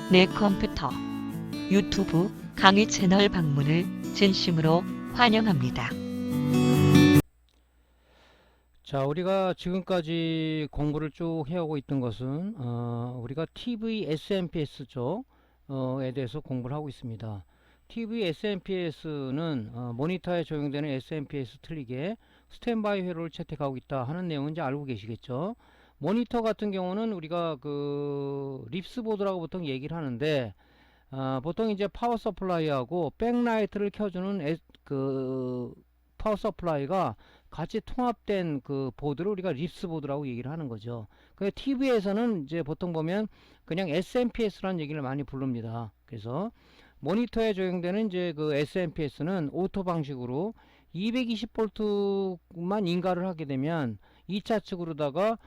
내 컴퓨터 유튜브 강의 채널 방문을 진심으로 환영합니다. 자, 우리가 지금까지 공부를 쭉 해오고 있던 것은 우리가 TV SMPS 쪽에 대해서 공부를 하고 있습니다. TV SMPS는 모니터에 적용되는 SMPS 틀리게 스탠바이 회로를 채택하고 있다 하는 내용은 이제 알고 계시겠죠. 모니터 같은 경우는 우리가 그 립스보드라고 보통 얘기를 하는데 보통 이제 파워 서플라이하고 백라이트를 켜주는 그 파워 서플라이가 같이 통합된 그 보드를 우리가 립스 보드라고 얘기를 하는 거죠. 그 TV에서는 이제 보통 보면 그냥 SMPS라는 얘기를 많이 부릅니다. 그래서 모니터에 적용되는 이제 그 SMPS는 오토 방식으로 220V만 인가를 하게 되면 2차 측으로다가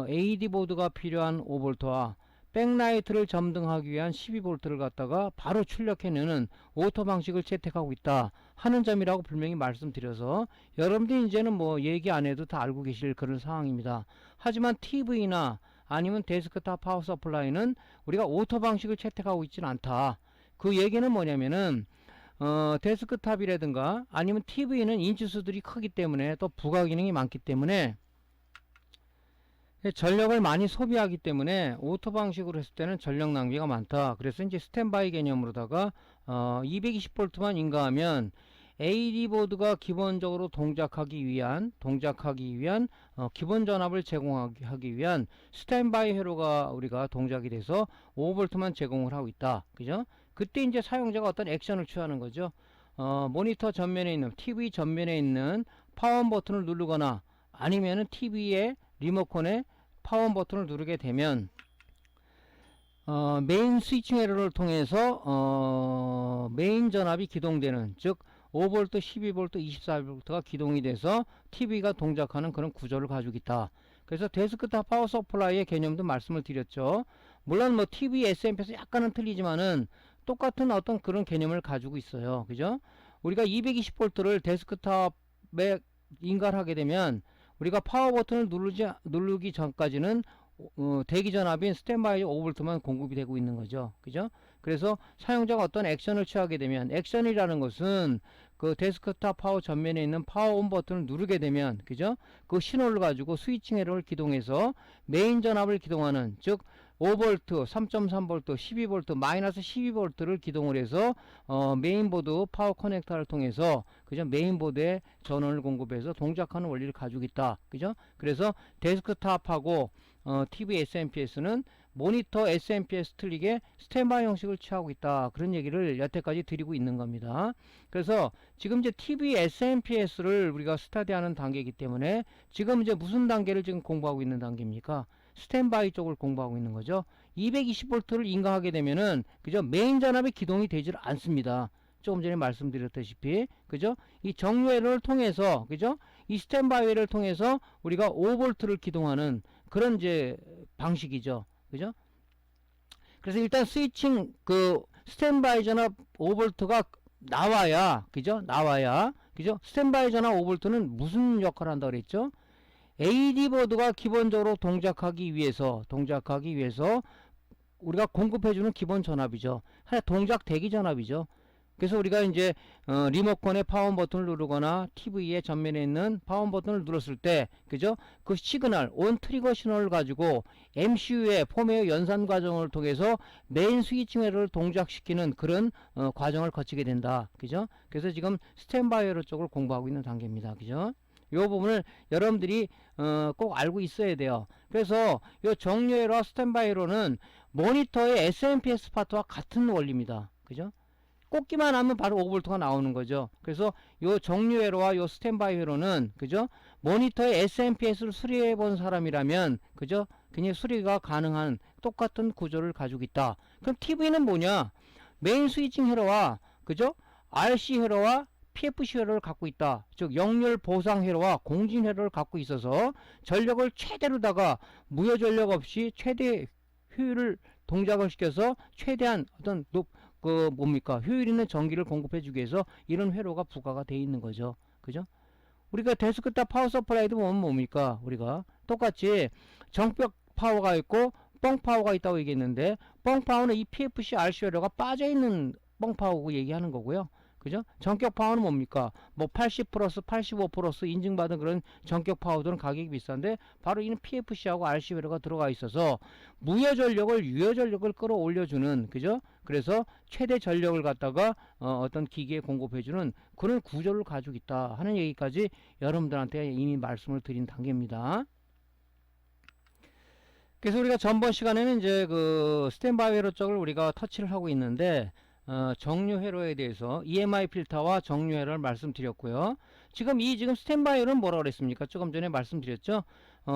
AD 보드가 필요한 5V와 백라이트를 점등하기 위한 12V를 갖다가 바로 출력해내는 오토 방식을 채택하고 있다 하는 점이라고 분명히 말씀드려서 여러분들이 이제는 뭐 얘기 안 해도 다 알고 계실 그런 상황입니다. 하지만 TV나 아니면 데스크탑 파워 서플라이는 우리가 오토 방식을 채택하고 있지는 않다. 그 얘기는 뭐냐면은 데스크탑이라든가 아니면 TV는 인치수들이 크기 때문에 또 부가 기능이 많기 때문에 전력을 많이 소비하기 때문에 오토 방식으로 했을 때는 전력 낭비가 많다. 그래서 이제 스탠바이 개념으로다가 220V만 인가하면 AD 보드가 기본적으로 동작하기 위한 기본 전압을 제공하기 위한 스탠바이 회로가 우리가 동작이 돼서 5V만 제공을 하고 있다. 그죠? 그때 이제 사용자가 어떤 액션을 취하는 거죠. 모니터 전면에 있는 TV 전면에 있는 파워 버튼을 누르거나 아니면은 TV의 리모컨에 파워 버튼을 누르게 되면 메인 스위칭 에러를 통해서 메인 전압이 기동되는, 즉 5V, 12V, 24V가 기동이 돼서 TV가 동작하는 그런 구조를 가지고 있다. 그래서 데스크탑 파워 서플라이의 개념도 말씀을 드렸죠. 물론 뭐 TV, SMP에서 약간은 틀리지만은 똑같은 어떤 그런 개념을 가지고 있어요. 그죠? 우리가 220V를 데스크탑에 인가를 하게 되면 우리가 파워 버튼을 누르기 전까지는 대기 전압인 스탠바이 5V만 공급이 되고 있는 거죠. 그죠? 그래서 사용자가 어떤 액션을 취하게 되면, 액션이라는 것은 그 데스크탑 파워 전면에 있는 파워 온 버튼을 누르게 되면, 그죠? 그 신호를 가지고 스위칭 에러를 기동해서 메인 전압을 기동하는, 즉 5V, 3.3V, 12V, 마이너스 12V를 기동을 해서 메인보드 파워 커넥터를 통해서, 그죠? 메인보드에 전원을 공급해서 동작하는 원리를 가지고 있다. 그죠? 그래서 데스크탑하고 TV SMPS는 모니터 SMPS 틀리게 스탠바이 형식을 취하고 있다. 그런 얘기를 여태까지 드리고 있는 겁니다. 그래서 지금 이제 TV SMPS를 우리가 스타디하는 단계이기 때문에 지금 이제 무슨 단계를 지금 공부하고 있는 단계입니까? 스탠바이 쪽을 공부하고 있는 거죠. 220V를 인가하게 되면은, 그죠? 메인 전압이 기동이 되질 않습니다. 조금 전에 말씀드렸다시피, 그죠? 이 정류회를 통해서, 그죠? 이 스탠바이를 통해서 우리가 5V를 기동하는 그런 이제 방식이죠. 그죠? 그래서 일단 스위칭 그 스탠바이 전압 5V가 나와야, 그죠? 그죠? 스탠바이 전압 5V는 무슨 역할을 한다고 그랬죠? AD 보드가 기본적으로 동작하기 위해서 우리가 공급해주는 기본 전압이죠. 하나 동작 대기 전압이죠. 그래서 우리가 이제 리모컨의 파워 버튼을 누르거나 TV의 전면에 있는 파워 버튼을 눌렀을 때, 그죠? 그 시그널, 온 트리거 신호를 가지고 MCU의 폼웨어 연산 과정을 통해서 메인 스위칭 회로를 동작시키는 그런 과정을 거치게 된다. 그죠? 그래서 지금 스탠바이 회로 쪽을 공부하고 있는 단계입니다. 그죠? 이 부분을 여러분들이 꼭 알고 있어야 돼요. 그래서 이 정류회로와 스탠바이 회로는 모니터의 SMPS 파트와 같은 원리입니다. 그죠? 꽂기만 하면 바로 5V가 나오는 거죠. 그래서 요 정류 회로와 요 스탠바이 회로는, 그죠? 모니터의 SMPS를 수리해 본 사람이라면, 그죠? 그냥 수리가 가능한 똑같은 구조를 가지고 있다. 그럼 TV는 뭐냐? 메인 스위칭 회로와, 그죠? RC 회로와 PFC 회로를 갖고 있다. 즉 역열 보상 회로와 공진 회로를 갖고 있어서 전력을 최대로다가 무효 전력 없이 최대 효율을 동작을 시켜서 최대한 어떤 효율 있는 전기를 공급해 주기 위해서 이런 회로가 부과가 되어 있는 거죠. 그죠? 우리가 데스크탑 파워 서플라이도 보면 뭡니까? 우리가 똑같이 정벽 파워가 있고 뻥 파워가 있다고 얘기했는데, 뻥파워는 이 PFC RC 회로가 빠져있는 뻥파워고 얘기하는 거고요. 그죠? 전격 파워는 뭡니까? 뭐 80 플러스 85 플러스 인증받은 그런 전격 파워들은 가격이 비싼데 바로 이는 PFC하고 RC 회로가 들어가 있어서 무효 전력을 유효 전력을 끌어올려주는, 그죠? 그래서 최대 전력을 갖다가 어떤 기기에 공급해주는 그런 구조를 가지고 있다 하는 얘기까지 여러분들한테 이미 말씀을 드린 단계입니다. 그래서 우리가 전번 시간에는 이제 그 스탠바이 회로 쪽을 우리가 터치를 하고 있는데 정류 회로에 대해서 EMI 필터와 정류 회로를 말씀드렸고요. 지금 스탠바이 회로는 뭐라고 그랬습니까? 조금 전에 말씀드렸죠.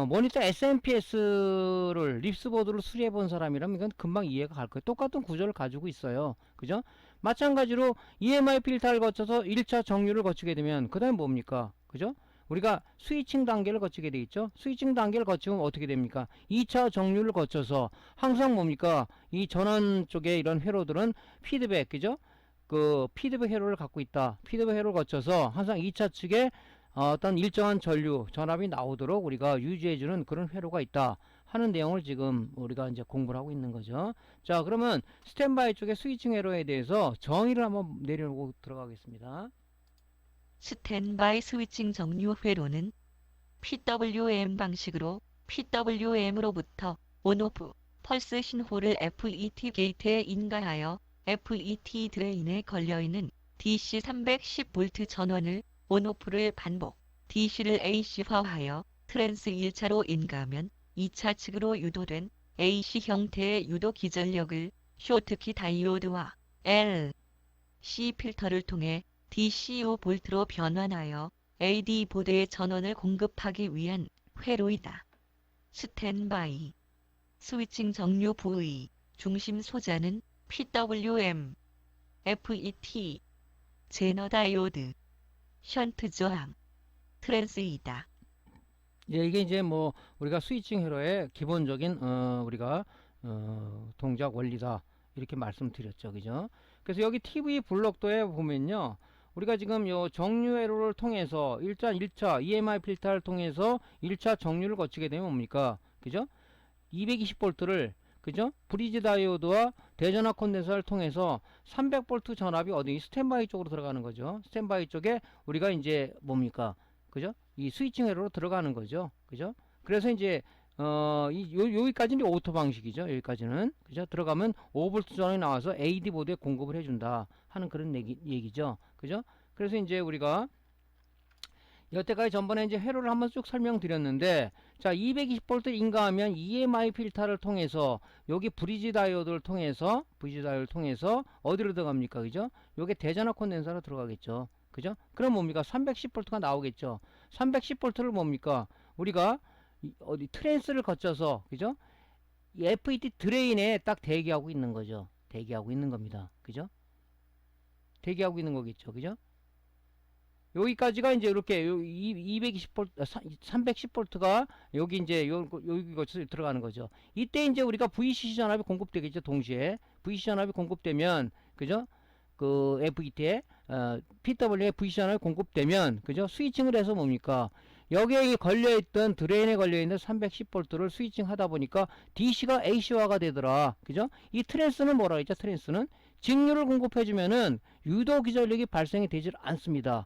모니터 SMPS를 립스보드를 수리해 본 사람이라면 이건 금방 이해가 갈 거예요. 똑같은 구조를 가지고 있어요. 그죠? 마찬가지로 EMI 필터를 거쳐서 1차 정류를 거치게 되면 그 다음에 뭡니까? 그죠? 우리가 스위칭 단계를 거치게 돼 있죠. 스위칭 단계를 거치면 어떻게 됩니까? 2차 정류를 거쳐서 항상 뭡니까? 이 전원 쪽에 이런 회로들은 피드백, 그죠? 그 피드백 회로를 갖고 있다. 피드백 회로를 거쳐서 항상 2차 측에 어떤 일정한 전류, 전압이 나오도록 우리가 유지해주는 그런 회로가 있다 하는 내용을 지금 우리가 이제 공부를 하고 있는 거죠. 자, 그러면 스탠바이 쪽의 스위칭 회로에 대해서 정의를 한번 내려놓고 들어가겠습니다. 스탠바이 스위칭 정류 회로는 PWM 방식으로 PWM으로부터 온오프 펄스 신호를 FET 게이트에 인가하여 FET 드레인에 걸려있는 DC 310V 전원을 온오프를 반복, DC를 AC화하여 트랜스 1차로 인가하면 2차 측으로 유도된 AC 형태의 유도 기전력을 쇼트키 다이오드와 L, C 필터를 통해 DCU 볼트로 변환하여 AD 보드의 전원을 공급하기 위한 회로이다. 스탠바이 스위칭 정류 부의 중심 소자는 PWM, FET, 제너 다이오드, 션트 저항, 트랜스이다. 이게 이제 뭐 우리가 스위칭 회로의 기본적인 우리가 동작 원리다 이렇게 말씀드렸죠, 그죠? 그래서 여기 TV 블록도에 보면요, 우리가 지금 요 정류 회로를 통해서 1차 EMI 필터를 통해서 1차 정류를 거치게 되면 뭡니까? 그죠? 220V를 그죠? 브리지 다이오드와 대전압 콘덴서를 통해서 300V 전압이 어디 스탠바이 쪽으로 들어가는 거죠. 스탠바이 쪽에 우리가 이제 뭡니까? 그죠? 이 스위칭 회로로 들어가는 거죠. 그죠? 그래서 이제 여기까지는 오토 방식이죠. 여기까지는 그죠? 들어가면 5V 전원이 나와서 AD 보드에 공급을 해준다 하는 그런 얘기죠. 그죠? 그래서 이제 우리가 여태까지 전번에 이제 회로를 한번 쭉 설명드렸는데, 자, 220V 인가하면 EMI 필터를 통해서 여기 브리지 다이오드를 통해서 어디로 들어갑니까? 그죠? 요게 대전압 콘덴서로 들어가겠죠. 그죠? 그럼 뭡니까? 310V가 나오겠죠. 310V를 뭡니까? 우리가 어디 트랜스를 거쳐서 그죠? 이 FET 드레인에 딱 대기하고 있는 거죠. 대기하고 있는 겁니다. 그죠? 대기하고 있는 거겠죠. 그죠? 여기까지가 이제 이렇게 220V, 310V가 여기 이제 여기 거쳐서 들어가는 거죠. 이때 이제 우리가 VCC 전압이 공급되겠죠. 동시에 VCC 전압이 공급되면 그죠? 그 FET에 PW에 VCC 전압이 공급되면 그죠? 스위칭을 해서 뭡니까? 여기에 걸려있던 드레인에 걸려있는 310V를 스위칭 하다 보니까 DC가 AC화가 되더라. 그죠? 이 트랜스는 뭐라 했죠? 트랜스는 직류를 공급해주면은 유도 기전력이 발생이 되질 않습니다.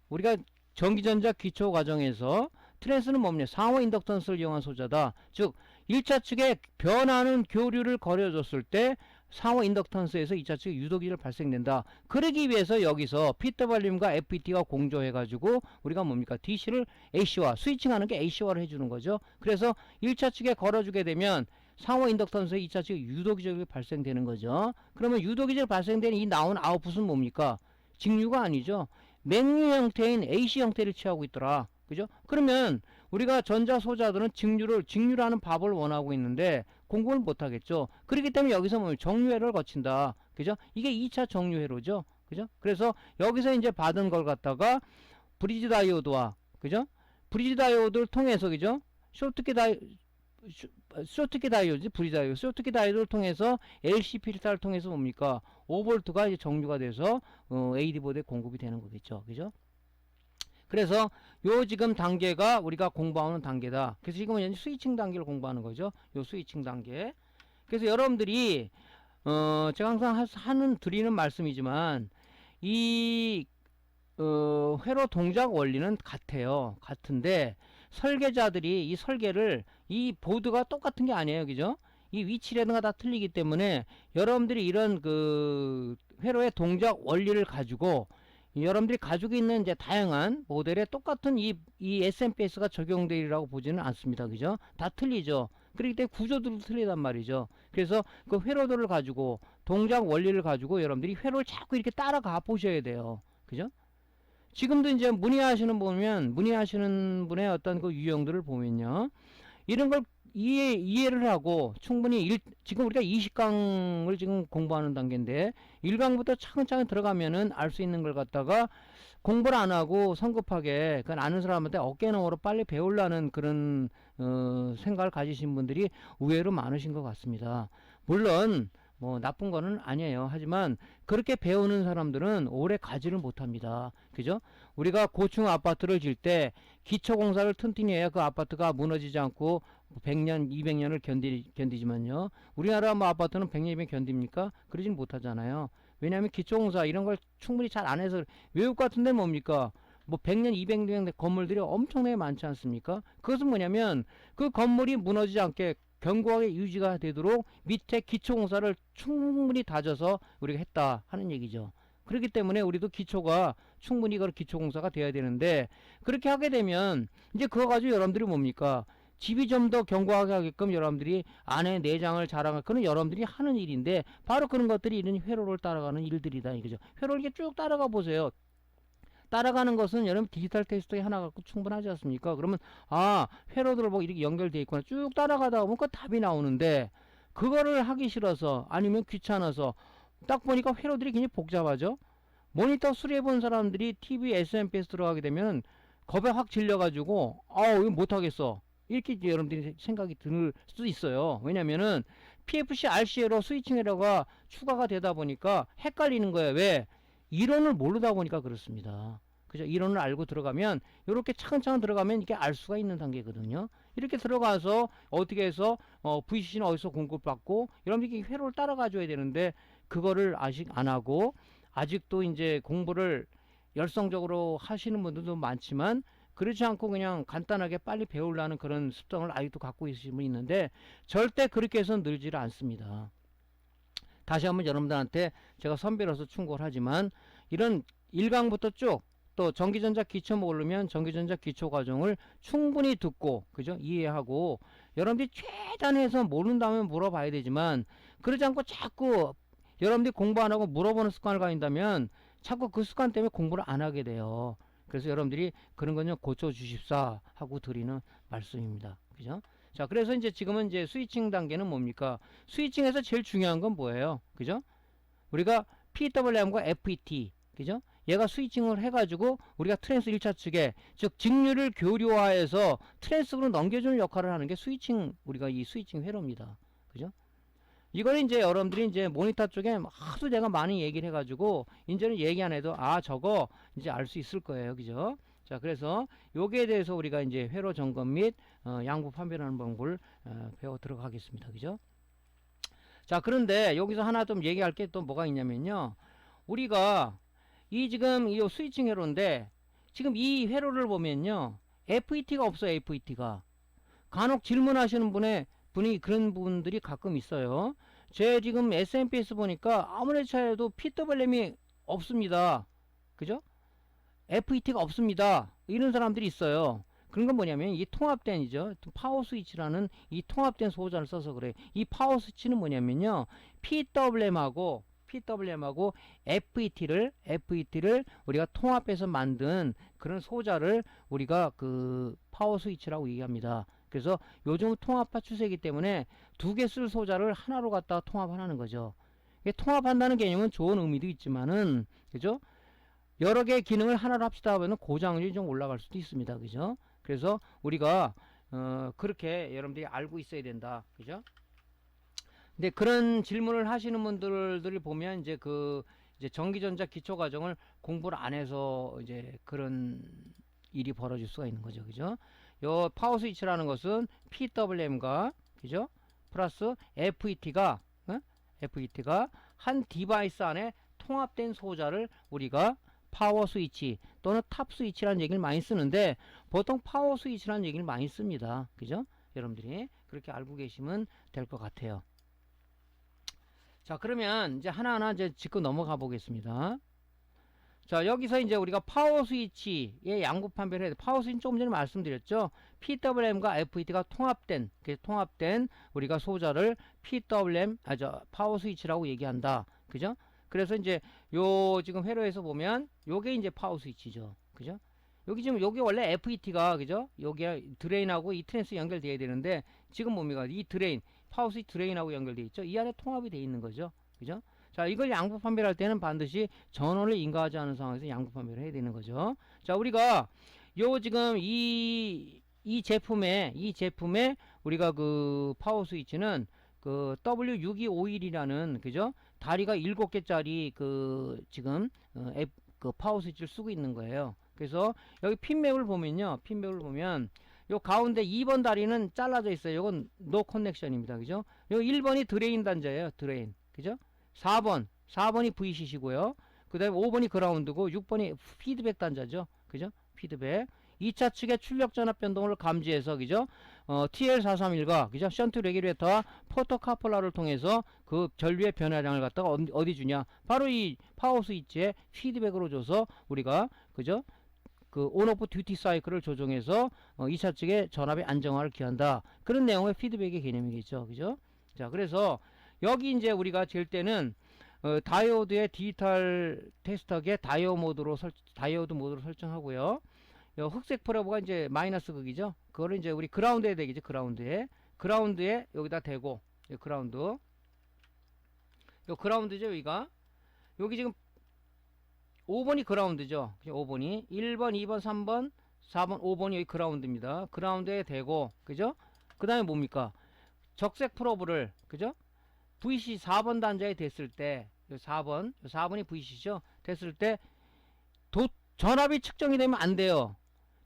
우리가 전기전자 기초 과정에서 트랜스는 뭡니까? 상호 인덕턴스를 이용한 소자다. 즉 1차 측에 변하는 교류를 거려줬을 때 상호 인덕턴스에서 2차 측에 유도기를 발생된다. 그러기 위해서 여기서 PWM과 FET가 공조해가지고 우리가 뭡니까? DC를 AC화, 스위칭하는 게 AC화를 해주는 거죠. 그래서 1차 측에 걸어주게 되면 상호 인덕턴스에 2차 측에 유도기적이 발생되는 거죠. 그러면 유도기적 발생되는 이 나온 아웃풋은 뭡니까? 직류가 아니죠. 맥류 형태인 AC 형태를 취하고 있더라. 그죠? 그러면 우리가 전자 소자들은 직류라는 밥을 원하고 있는데 공급을 못 하겠죠. 그렇기 때문에 여기서 뭐 정류회로를 거친다. 그죠? 이게 2차 정류회로죠. 그죠? 그래서 여기서 이제 받은 걸 갖다가 브리지 다이오드와 그죠? 브리지 다이오드를 통해서 그죠? 쇼트키 다이오드, 브리지 다이오드, 쇼트키 다이오드를 통해서 LC 필터를 통해서 뭡니까? 5V가 이제 정류가 돼서 AD 보드에 공급이 되는 거겠죠. 그죠? 그래서 요 지금 단계가 우리가 공부하는 단계다. 그래서 지금은 스위칭 단계를 공부하는 거죠. 요 스위칭 단계. 그래서 여러분들이 제가 항상 드리는 말씀이지만 이 회로 동작 원리는 같아요. 같은데 설계자들이 이 설계를 이 보드가 똑같은 게 아니에요. 그죠? 이 위치라든가 다 틀리기 때문에 여러분들이 이런 그 회로의 동작 원리를 가지고 여러분들이 가지고 있는 이제 다양한 모델에 똑같은 이 SMPS가 적용되리라고 보지는 않습니다. 그죠? 다 틀리죠. 그렇기 때문에 구조들도 틀리단 말이죠. 그래서 그 회로들을 가지고 동작 원리를 가지고 여러분들이 회로를 자꾸 이렇게 따라가 보셔야 돼요. 그죠? 지금도 이제 문의하시는 분의 어떤 그 유형들을 보면요. 이런 걸 이해를 하고 충분히 지금 우리가 20강을 지금 공부하는 단계인데 1강부터 차근차근 들어가면은 알 수 있는 걸 갖다가 공부를 안 하고 성급하게 그건 아는 사람한테 어깨너머로 빨리 배우려는 그런 생각을 가지신 분들이 의외로 많으신 것 같습니다. 물론 뭐 나쁜 거는 아니에요. 하지만 그렇게 배우는 사람들은 오래 가지를 못합니다. 그죠? 우리가 고층 아파트를 질 때 기초공사를 튼튼히 해야 그 아파트가 무너지지 않고 100년, 200년을 견디지만요. 우리나라 뭐 아파트는 100년, 200년 견딥니까? 그러진 못하잖아요. 왜냐하면 기초공사 이런 걸 충분히 잘 안 해서 외국 같은 데 뭡니까? 뭐 100년, 200년 건물들이 엄청나게 많지 않습니까? 그것은 뭐냐면 그 건물이 무너지지 않게 견고하게 유지가 되도록 밑에 기초공사를 충분히 다져서 우리가 했다 하는 얘기죠. 그렇기 때문에 우리도 기초가 충분히 그 기초공사가 돼야 되는데 그렇게 하게 되면 이제 그거 가지고 여러분들이 뭡니까? 집이 좀 더 견고하게 하게끔 여러분들이 안에 내장을 자랑할 거는 여러분들이 하는 일인데 바로 그런 것들이 이런 회로를 따라가는 일들이다 이거죠. 회로를 이렇게 쭉 따라가 보세요. 따라가는 것은 여러분 디지털 테스트에 하나 갖고 충분하지 않습니까? 그러면 회로들 뭐 이렇게 연결되어 있구나 쭉 따라가다 보면 그 답이 나오는데 그거를 하기 싫어서 아니면 귀찮아서 딱 보니까 회로들이 굉장히 복잡하죠. 모니터 수리해본 사람들이 TV, SMPS 들어가게 되면 겁에 확 질려가지고 이거 못하겠어 이렇게 여러분들이 생각이 들 수도 있어요. 왜냐면은 PFC, RCA로 스위칭 에러가 추가가 되다 보니까 헷갈리는 거예요. 왜? 이론을 모르다 보니까 그렇습니다. 그죠? 이론을 알고 들어가면 이렇게 차근차근 들어가면 이게 알 수가 있는 단계거든요. 이렇게 들어가서 어떻게 해서 VCC는 어디서 공급받고 여러분들이 회로를 따라가 줘야 되는데 그거를 아직 안 하고 아직도 이제 공부를 열성적으로 하시는 분들도 많지만 그렇지 않고 그냥 간단하게 빨리 배우려는 그런 습성을 아직도 갖고 있으신 분이 있는데 절대 그렇게 해서 늘지를 않습니다. 다시 한번 여러분들한테 제가 선배로서 충고를 하지만 이런 1강부터 쭉 또 전기전자 기초 모르면 전기전자 기초 과정을 충분히 듣고 그죠? 이해하고 여러분들이 최단에서 모른다면 물어봐야 되지만 그러지 않고 자꾸 여러분들이 공부 안 하고 물어보는 습관을 가진다면 자꾸 그 습관 때문에 공부를 안 하게 돼요. 그래서 여러분들이 그런 건 좀 고쳐 주십사 하고 드리는 말씀입니다. 그죠? 자, 그래서 이제 지금은 이제 스위칭 단계는 뭡니까? 스위칭에서 제일 중요한 건 뭐예요? 그죠? 우리가 PWM과 FET, 그죠? 얘가 스위칭을 해가지고 우리가 트랜스 1차 측에 즉 직류를 교류화해서 트랜스로 넘겨주는 역할을 하는 게 스위칭 우리가 이 스위칭 회로입니다. 그죠? 이거는 이제 여러분들이 이제 모니터 쪽에 하도 내가 많이 얘기를 해가지고 이제는 얘기 안 해도 저거 이제 알 수 있을 거예요. 그죠? 자, 그래서 여기에 대해서 우리가 이제 회로 점검 및 양부 판별하는 방법을 배워 들어가겠습니다. 그죠? 자, 그런데 여기서 하나 좀 얘기할 게 또 뭐가 있냐면요. 우리가 이 지금 이 스위칭 회로인데 지금 이 회로를 보면요. FET가 없어요. FET가. 간혹 질문하시는 분이 그런 분들이 가끔 있어요. 제 지금 SMPS 보니까 아무리 차에도 PWM이 없습니다. 그죠? FET가 없습니다. 이런 사람들이 있어요. 그런 건 뭐냐면 이 통합된이죠. 파워 스위치라는 이 통합된 소자를 써서 그래요. 이 파워 스위치는 뭐냐면요. PWM하고 FET를 우리가 통합해서 만든 그런 소자를 우리가 그 파워 스위치라고 얘기합니다. 그래서 요즘 통합화 추세이기 때문에 두 개 쓸 소자를 하나로 갖다가 통합하는 거죠. 통합한다는 개념은 좋은 의미도 있지만은 그죠? 여러 개의 기능을 하나로 합시다 하면 고장률이 좀 올라갈 수도 있습니다. 그죠? 그래서 우리가 그렇게 여러분들이 알고 있어야 된다. 그죠? 근데 그런 질문을 하시는 분들을 보면 이제 이제 전기전자 기초 과정을 공부를 안 해서 이제 그런 일이 벌어질 수가 있는 거죠. 그죠? 요 파워 스위치라는 것은 PWM과 그죠? 플러스 FET가 FET가 한 디바이스 안에 통합된 소자를 우리가 파워 스위치 또는 탑 스위치라는 얘기를 많이 쓰는데 보통 파워 스위치라는 얘기를 많이 씁니다. 그죠? 여러분들이 그렇게 알고 계시면 될 것 같아요. 자, 그러면 이제 하나하나 이제 짚고 넘어가 보겠습니다. 자, 여기서 이제 우리가 파워 스위치의 양부 판별을 해야 돼. 파워 스위치 조금 전에 말씀드렸죠. PWM과 FET가 통합된 우리가 소자를 PWM, 파워 스위치라고 얘기한다. 그죠? 그래서 이제 요 지금 회로에서 보면 요게 이제 파워 스위치죠. 그죠? 여기 지금 요게 원래 FET가 그죠? 여기 드레인하고 이 트랜스 연결돼야 되는데 지금 뭡니까? 이 드레인, 파워 스위치 드레인하고 연결돼 있죠. 이 안에 통합이 돼 있는 거죠. 그죠? 자, 이걸 양부 판별할 때는 반드시 전원을 인가하지 않은 상황에서 양부 판별을 해야 되는 거죠. 자, 우리가 요 지금 이 제품에 우리가 그 파워 스위치는 그 W6251이라는 그죠? 다리가 7개짜리 그 지금 그 파워 스위치를 쓰고 있는 거예요. 그래서 여기 핀맵을 보면요. 핀맵을 보면 요 가운데 2번 다리는 잘라져 있어요. 요건 노 커넥션입니다. 그죠? 요 1번이 드레인 단자예요. 드레인. 그죠? 4번이 VCC고요. 그 다음에 5번이 그라운드고 6번이 피드백 단자죠. 그죠? 피드백. 2차 측의 출력 전압 변동을 감지해서 그죠? TL431과 그죠? 션트 레귤레이터와 포토카폴라를 통해서 그 전류의 변화량을 갖다가 어디 주냐? 바로 이 파워 스위치에 피드백으로 줘서 우리가 그죠? 그 온오프 듀티 사이클을 조정해서 2차 측의 전압의 안정화를 기한다. 그런 내용의 피드백의 개념이겠죠. 그죠? 자, 그래서 여기 이제 우리가 잴 때는 다이오드의 디지털 테스터기에 다이오드 모드로 설정하고요. 흑색 프로브가 이제 마이너스 극이죠. 그거를 이제 우리 그라운드에 되겠죠. 그라운드에 여기다 대고 그라운드. 그라운드죠. 여기 지금 5번이 그라운드죠. 5번이 1번, 2번, 3번, 4번, 5번이 여기 그라운드입니다. 그라운드에 대고 그죠? 그 다음에 뭡니까? 적색 프로브를 그죠? VC 4번 단자에 됐을 때 4번이 VC죠. 됐을 때 전압이 측정이 되면 안 돼요.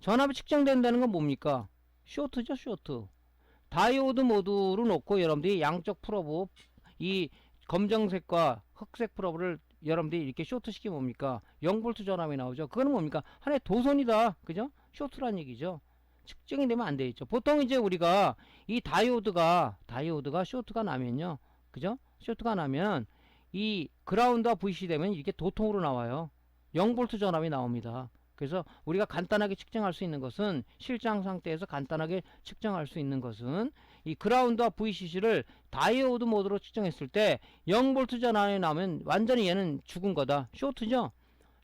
전압이 측정된다는 건 뭡니까? 쇼트죠, 쇼트. 다이오드 모드로 놓고 여러분들이 양쪽 프로브 이 검정색과 흑색 프로브를 여러분들이 이렇게 쇼트 시키면 뭡니까? 0V 전압이 나오죠. 그거는 뭡니까? 하나의 도선이다. 그죠? 쇼트란 얘기죠. 측정이 되면 안 되겠죠. 보통 이제 우리가 이 다이오드가 쇼트가 나면요. 그죠? 쇼트가 나면 이 그라운드와 VC 되면 이렇게 도통으로 나와요. 0V 전압이 나옵니다. 그래서 우리가 간단하게 측정할 수 있는 것은 실장 상태에서 간단하게 측정할 수 있는 것은 이 그라운드와 VCC를 다이오드 모드로 측정했을 때 0V 전압이 나면 완전히 얘는 죽은 거다. 쇼트죠.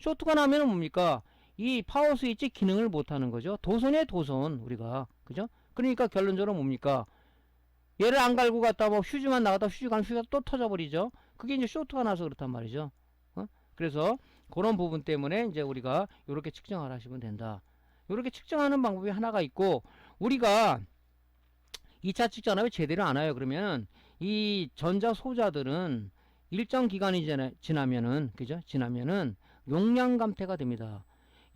쇼트가 나면은 뭡니까? 이 파워 스위치 기능을 못하는 거죠. 도선이에요, 도선. 우리가 그죠? 그러니까 결론적으로 뭡니까? 얘를 안 갈고 갔다 뭐 휴즈만 나갔다 휴즈가 또 터져버리죠. 그게 이제 쇼트가 나서 그렇단 말이죠. 그래서 그런 부분 때문에 이제 우리가 이렇게 측정을 하시면 된다. 이렇게 측정하는 방법이 하나가 있고 우리가 2차 측전압이 제대로 안 와요. 그러면 이 전자 소자들은 일정 기간이 지나면은 그죠? 지나면은 용량 감퇴가 됩니다.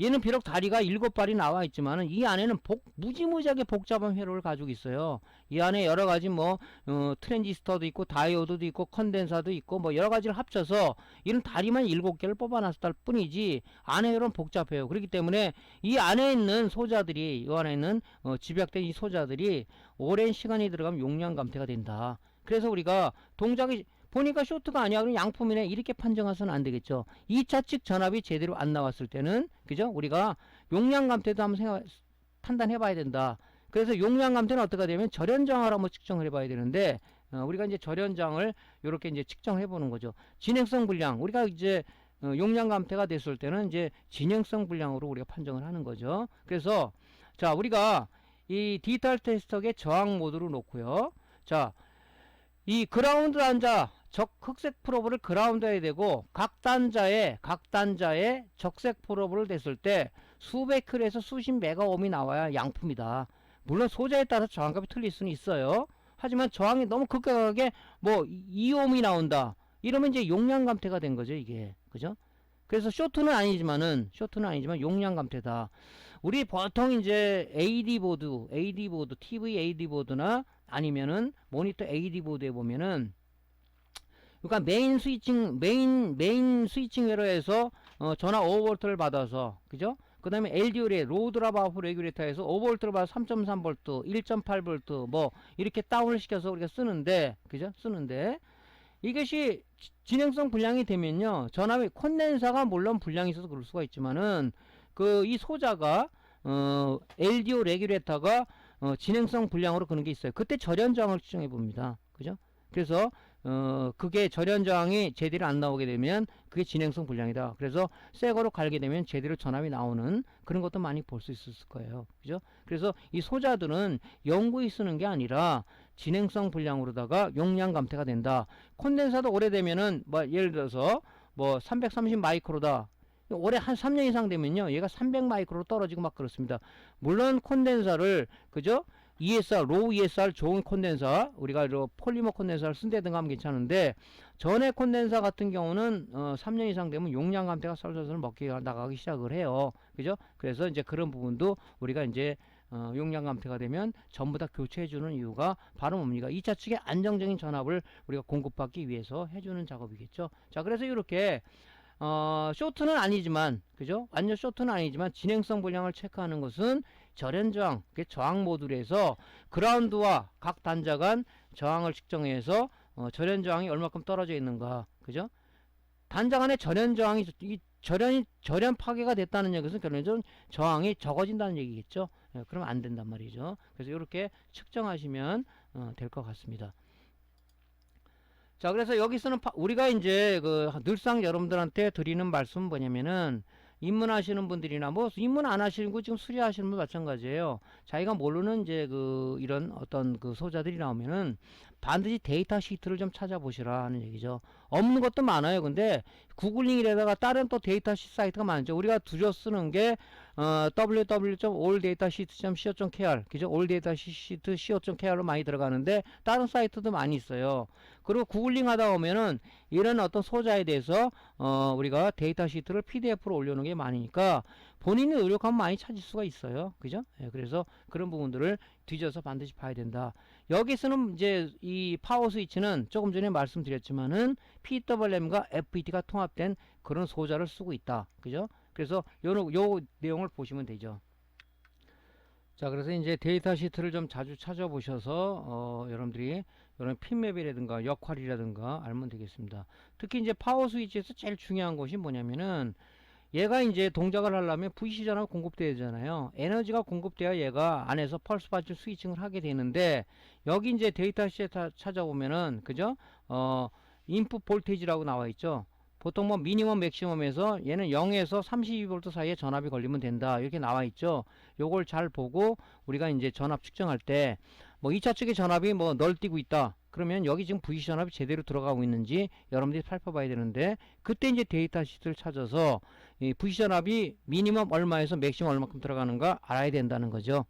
얘는 비록 다리가 7발이 나와 있지만은 이 안에는 무지무지하게 복잡한 회로를 가지고 있어요. 이 안에 여러 가지 트랜지스터도 있고 다이오드도 있고 컨덴사도 있고 뭐 여러 가지를 합쳐서 이런 다리만 7개를 뽑아놨을 뿐이지 안에 회로는 복잡해요. 그렇기 때문에 이 안에 있는 소자들이 이 안에 있는 집약된 이 소자들이 오랜 시간이 들어가면 용량 감퇴가 된다. 그래서 우리가 동작이 보니까 쇼트가 아니야. 그럼 양품이네. 이렇게 판정해서는 안 되겠죠. 2차 측 전압이 제대로 안 나왔을 때는, 그죠? 우리가 용량 감퇴도 한번 판단해 봐야 된다. 그래서 용량 감퇴는 어떻게 되면 절연장을 한번 측정을 해 봐야 되는데, 우리가 이제 절연장을 이렇게 이제 측정해 보는 거죠. 진행성 불량. 우리가 이제 용량 감퇴가 됐을 때는 이제 진행성 불량으로 우리가 판정을 하는 거죠. 그래서, 자, 우리가 이 디지털 테스터의 저항 모드로 놓고요. 자, 이 그라운드 단자, 흑색 프로브를 그라운드에 대고 각 단자에 적색 프로브를 댔을 때 수백 킬에서 수십 메가옴이 나와야 양품이다. 물론 소재에 따라서 저항값이 틀릴 수는 있어요. 하지만 저항이 너무 급격하게 2옴이 나온다. 이러면 이제 용량 감퇴가 된 거죠, 이게. 그죠? 그래서 쇼트는 아니지만 용량 감퇴다. 우리 보통 이제 AD 보드, TV AD 보드나 아니면은 모니터 AD 보드에 보면은, 그러니까 메인 스위칭 회로에서 전압 5V를 받아서, 그죠? 그 다음에 LDO에 로드랍 아웃 레귤레이터에서 5V를 받아서 3.3V, 1.8V 뭐 이렇게 다운을 시켜서 우리가 쓰는데, 그죠? 쓰는데 이것이 진행성 불량이 되면요, 전압이 콘덴사가 물론 불량이 있어서 그럴 수가 있지만은 그 이 소자가 LDO 레귤레이터가 진행성 불량으로 그런 게 있어요. 그때 절연 저항을 측정해 봅니다. 그죠? 그래서 그게 절연 저항이 제대로 안 나오게 되면 그게 진행성 불량이다. 그래서 새 거로 갈게 되면 제대로 전압이 나오는 그런 것도 많이 볼 수 있었을 거예요. 그죠? 그래서 이 소자들은 연구에 쓰는 게 아니라 진행성 불량으로다가 용량 감퇴가 된다. 콘덴사도 오래되면은 뭐 예를 들어서 뭐 330 마이크로다. 올해 한 3년 이상 되면요, 얘가 300 마이크로로 떨어지고 막 그렇습니다. 물론 콘덴사를, 그죠? ESR, 로우 ESR 좋은 콘덴사, 우리가 폴리머 콘덴사를 쓴다든가 하면 괜찮은데, 전에 콘덴사 같은 경우는 3년 이상 되면 용량 감퇴가 설설설 먹기 나가기 시작을 해요. 그죠? 그래서 이제 그런 부분도 우리가 이제 용량 감퇴가 되면 전부 다 교체해주는 이유가 바로 뭡니까? 2차 측의 안정적인 전압을 우리가 공급받기 위해서 해주는 작업이겠죠. 자, 그래서 이렇게 쇼트는 아니지만, 그죠? 완전 쇼트는 아니지만 진행성 불량을 체크하는 것은 절연 저항, 저항 모듈에서 그라운드와 각 단자 간 저항을 측정해서 절연 저항이 얼마큼 떨어져 있는가, 그죠? 단자 간의 절연 저항이, 이 절연 파괴가 됐다는 얘기는 결론적으로 저항이 적어진다는 얘기겠죠. 예, 그러면 안 된단 말이죠. 그래서 이렇게 측정하시면 될 것 같습니다. 자, 그래서 여기서는 우리가 이제 늘상 여러분들한테 드리는 말씀은 뭐냐면은, 입문하시는 분들이나 뭐 입문 안 하시는 거 지금 수리하시는 분 마찬가지예요. 자기가 모르는 이제 이런 어떤 소자들이 나오면은 반드시 데이터 시트를 좀 찾아보시라 하는 얘기죠. 없는 것도 많아요. 근데 구글링이라다가 다른 또 데이터 시트 사이트가 많죠. 우리가 두저 쓰는 게 www.alldataSheet.co.kr, 그죠? alldataSheet.co.kr로 많이 들어가는데 다른 사이트도 많이 있어요. 그리고 구글링 하다 보면은 이런 어떤 소자에 대해서 우리가 데이터 시트를 PDF로 올려놓은 게 많으니까 본인이 노력하면 많이 찾을 수가 있어요. 그죠? 예, 그래서 그런 부분들을 뒤져서 반드시 봐야 된다. 여기서는 이제 이 파워 스위치는 조금 전에 말씀드렸지만은 PWM과 FET가 통합된 그런 소자를 쓰고 있다. 그죠? 그래서 요 내용을 보시면 되죠. 자, 그래서 이제 데이터 시트를 좀 자주 찾아보셔서 여러분들이 이런 핀맵이라든가 역할이라든가 알면 되겠습니다. 특히 이제 파워 스위치에서 제일 중요한 것이 뭐냐면은, 얘가 이제 동작을 하려면 VC 전압이 공급돼야 되잖아요. 에너지가 공급돼야 얘가 안에서 펄스 받침 스위칭을 하게 되는데, 여기 이제 데이터 시트 찾아보면은, 그죠? 인풋 볼테이지라고 나와 있죠. 보통 뭐 미니멈 맥시멈에서 얘는 0에서 32V 사이에 전압이 걸리면 된다, 이렇게 나와 있죠. 요걸 잘 보고 우리가 이제 전압 측정할 때 뭐 2차 측의 전압이 뭐 널뛰고 있다, 그러면 여기 지금 VC 전압이 제대로 들어가고 있는지 여러분들이 살펴봐야 되는데, 그때 이제 데이터 시트를 찾아서 이 VC 전압이 미니멈 얼마에서 맥시멈 얼마큼 들어가는가 알아야 된다는 거죠.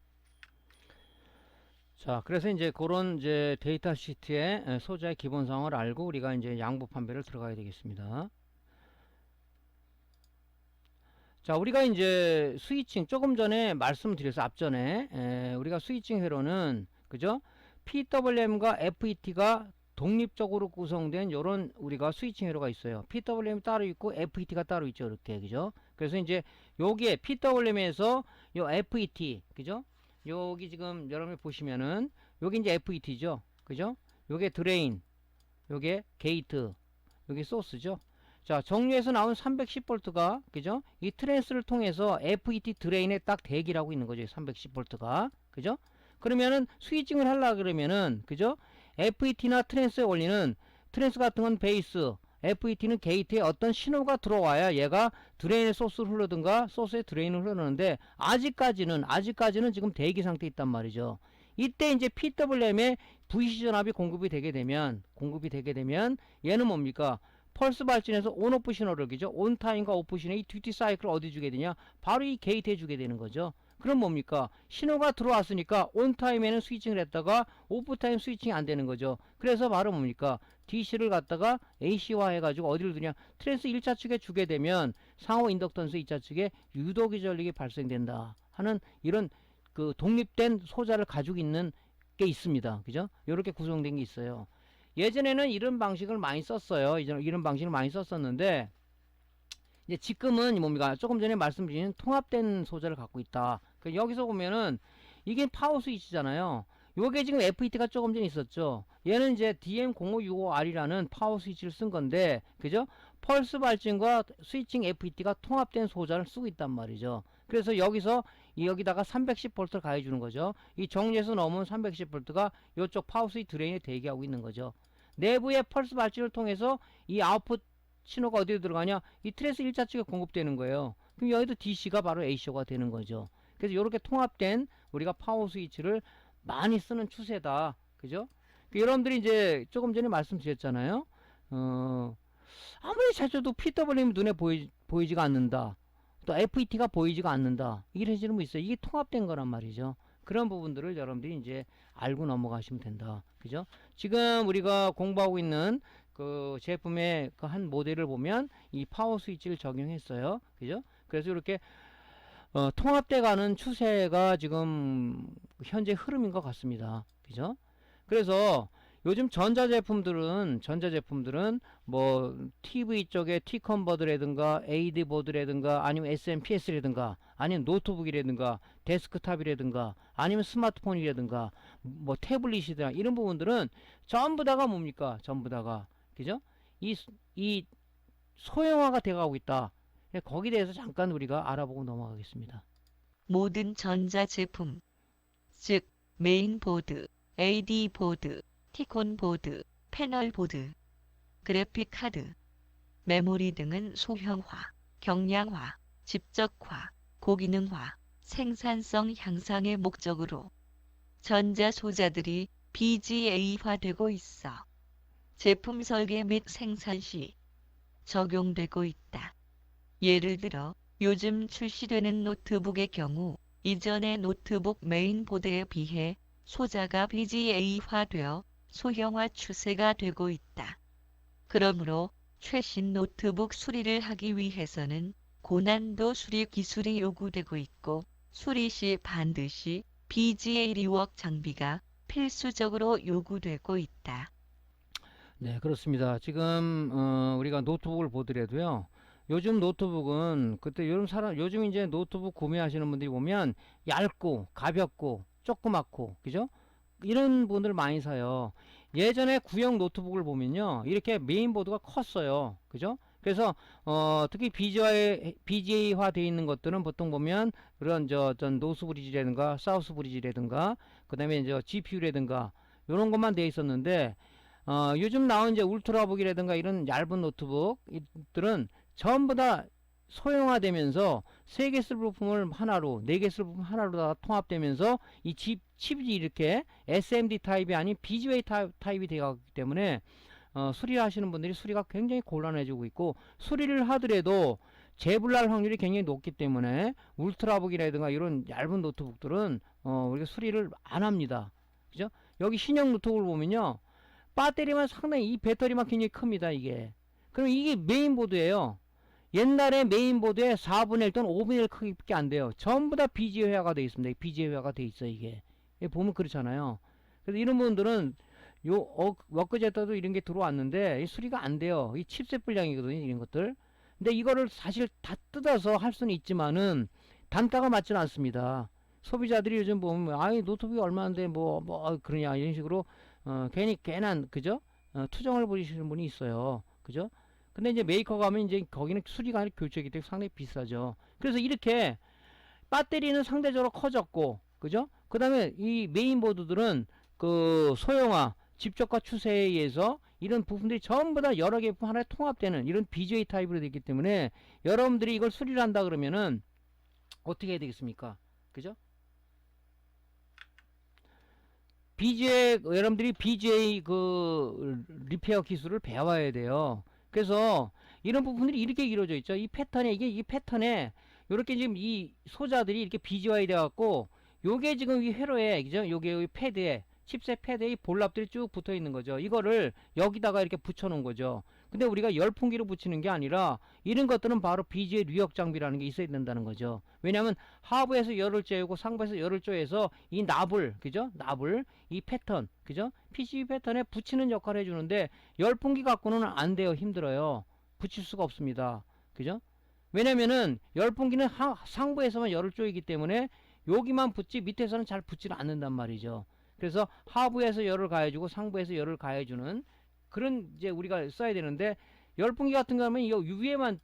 자, 그래서 이제 그런 이제 데이터 시트의 소자의 기본 상황을 알고 우리가 이제 양부 판별을 들어가야 되겠습니다. 자, 우리가 이제 스위칭 조금 전에 말씀드려서 앞전에 우리가 스위칭 회로는, 그죠? PWM과 FET가 독립적으로 구성된 요런 우리가 스위칭 회로가 있어요. PWM이 따로 있고 FET가 따로 있죠. 이렇게, 그죠? 그래서 이제 여기에 PWM에서 요 FET, 그죠? 여기 지금 여러분이 보시면은 여기 이제 FET죠. 그죠? 요게 드레인, 요게 게이트, 요게 소스죠. 자, 정류에서 나온 310V가, 그죠? 이 트랜스를 통해서 FET 드레인에 딱 대기라고 있는 거죠. 310V가. 그죠? 그러면은 스위칭을 하려 그러면은, 그죠? FET나 트랜스에 올리는, 트랜스 같은 건 베이스, FET는 게이트에 어떤 신호가 들어와야 얘가 드레인에 소스를 흐르든가 소스에 드레인을 흐르는데, 아직까지는 지금 대기 상태에 있단 말이죠. 이때 이제 PWM에 VC 전압이 공급이 되게 되면 얘는 뭡니까? 펄스 발진에서 온오프 신호를, 그죠? 온타임과 오프 신호, 이 듀티 사이클을 어디 주게 되냐? 바로 이 게이트에 주게 되는 거죠. 그럼 뭡니까? 신호가 들어왔으니까 온타임에는 스위칭을 했다가 오프타임 스위칭이 안 되는 거죠. 그래서 바로 뭡니까? DC를 갖다가 AC화 해가지고 어디를 두냐? 트랜스 1차 측에 주게 되면 상호 인덕턴스 2차 측에 유도기 전력이 발생된다 하는 이런 독립된 소자를 가지고 있는 게 있습니다. 그죠? 요렇게 구성된 게 있어요. 예전에는 이런 방식을 많이 썼어요. 이런 방식을 많이 썼었는데, 이제 지금은 뭡니까? 조금 전에 말씀드린 통합된 소재를 갖고 있다. 여기서 보면은 이게 파워 스위치잖아요. 요게 지금 FET가 조금 전에 있었죠. 얘는 이제 DM0565R이라는 파워 스위치를 쓴 건데, 그죠? 펄스 발진과 스위칭 FET가 통합된 소자를 쓰고 있단 말이죠. 그래서 여기다가 310V를 가해주는 거죠. 이 정지에서 넘은 310V가 이쪽 파워 스위치 드레인에 대기하고 있는 거죠. 내부의 펄스 발진을 통해서 이 아웃풋 신호가 어디로 들어가냐? 이 트레스 1차 측에 공급되는 거예요. 그럼 여기도 DC가 바로 ACO가 되는 거죠. 그래서 이렇게 통합된 우리가 파워 스위치를 많이 쓰는 추세다. 그죠? 여러분들이 이제 조금 전에 말씀드렸잖아요. 아무리 찾아도 PWM 눈에 보이지가 않는다. 또 FET가 보이지가 않는다. 이런 식으로 있어요. 이게 통합된 거란 말이죠. 그런 부분들을 여러분들이 이제 알고 넘어가시면 된다. 그죠? 지금 우리가 공부하고 있는 그 제품의 그 한 모델을 보면 이 파워 스위치를 적용했어요. 그죠? 그래서 이렇게 통합돼 가는 추세가 지금 현재 흐름인 것 같습니다. 그죠? 그래서 요즘 전자제품들은 뭐 TV 쪽에 T컨버터라든가 AD 보드라든가 아니면 SMPS라든가 아니면 노트북이라든가 데스크탑이라든가 아니면 스마트폰이라든가 뭐 태블릿이다 이런 부분들은 전부 다가 뭡니까? 전부 다가 그죠? 이 소형화가 돼가고 있다. 거기에 대해서 잠깐 우리가 알아보고 넘어가겠습니다. 모든 전자제품, 즉 메인보드, AD보드, T콘보드, 패널보드, 그래픽카드, 메모리 등은 소형화, 경량화, 집적화, 고기능화, 생산성 향상의 목적으로 전자소자들이 BGA화되고 있어 제품 설계 및 생산 시 적용되고 있다. 예를 들어 요즘 출시되는 노트북의 경우 이전의 노트북 메인보드에 비해 소자가 BGA화되어 소형화 추세가 되고 있다. 그러므로 최신 노트북 수리를 하기 위해서는 고난도 수리 기술이 요구되고 있고 수리 시 반드시 BGA 리웍 장비가 필수적으로 요구되고 있다. 네, 그렇습니다. 지금 우리가 노트북을 보더라도요. 요즘 노트북은 요즘 이제 노트북 구매하시는 분들이 보면 얇고 가볍고 조그맣고 그죠? 이런 분들 많이 사요. 예전에 구형 노트북을 보면요. 이렇게 메인보드가 컸어요. 그죠? 그래서 특히 BGA화 되어 있는 것들은 보통 보면 그런 노스 브리지라든가 사우스 브리지라든가 그다음에 이제 GPU라든가 이런 것만 되어 있었는데 요즘 나온 이제 울트라북이라든가 이런 얇은 노트북들은 전부 다 소형화되면서 3개 쓸 부품을 하나로 4개 쓸 부품 하나로 다 통합되면서 이 칩이 이렇게 SMD 타입이 아닌 BGA 타입이 되었기 때문에 수리를 하시는 분들이 수리가 굉장히 곤란해지고 있고 수리를 하더라도 재불날 확률이 굉장히 높기 때문에 울트라북이라든가 이런 얇은 노트북들은 우리가 수리를 안 합니다. 그죠? 여기 신형 노트북을 보면요. 배터리만 상당히 이 배터리만 굉장히 큽니다. 이게. 그럼 이게 메인보드예요. 옛날에 메인보드에 4분의 1 또는 5분의 1 크기밖에 안 돼요. 전부 다 BGA화가 되어 있습니다. BGA화가 되어 있어요. 이게 보면 그렇잖아요. 그래서 이런 분들은 엊그제도 이런 게 들어왔는데 수리가 안 돼요. 이 칩셋 불량이거든요. 이런 것들. 근데 이거를 사실 다 뜯어서 할 수는 있지만은 단가가 맞지는 않습니다. 소비자들이 요즘 보면 아이 노트북이 얼마인데 뭐 그러냐 이런 식으로 괜한 그죠? 투정을 부리시는 분이 있어요. 그죠? 근데 이제 메이커 가면 이제 거기는 수리가 아니라 교체이기 때문에 상당히 비싸죠. 그래서 이렇게 배터리는 상대적으로 커졌고, 그죠? 그 다음에 이 메인보드들은 그 소형화, 집적화 추세에 의해서 이런 부품들이 전부 다 여러 개 부품 하나에 통합되는 이런 BGA 타입으로 되기 때문에 여러분들이 이걸 수리를 한다 그러면은 어떻게 해야 되겠습니까? 그죠? 여러분들이 BGA 그 리페어 기술을 배워야 돼요. 그래서 이런 부분들이 이렇게 이루어져 있죠. 이 패턴에 이 패턴에 이렇게 지금 이 소자들이 이렇게 BGA 돼 갖고 요게 지금 이 회로에 그죠? 요게 패드에 칩셋 패드에 이 볼랍들이 쭉 붙어 있는 거죠. 이거를 여기다가 이렇게 붙여 놓은 거죠. 근데 우리가 열풍기로 붙이는 게 아니라 이런 것들은 바로 BGA 유역 장비라는 게 있어야 된다는 거죠. 왜냐하면 하부에서 열을 쬐고 상부에서 열을 쪼여서 이 납을, 그죠? 납을 이 패턴, 그죠? PCB 패턴에 붙이는 역할을 해주는데 열풍기 갖고는 안 돼요. 힘들어요. 붙일 수가 없습니다. 그죠? 왜냐면은 열풍기는 상부에서만 열을 쪼이기 때문에 여기만 붙지 밑에서는 잘 붙지는 않는단 말이죠. 그래서 하부에서 열을 가해주고 상부에서 열을 가해주는 그런 이제 우리가 써야 되는데 열풍기 같은 거 하면 이 위에만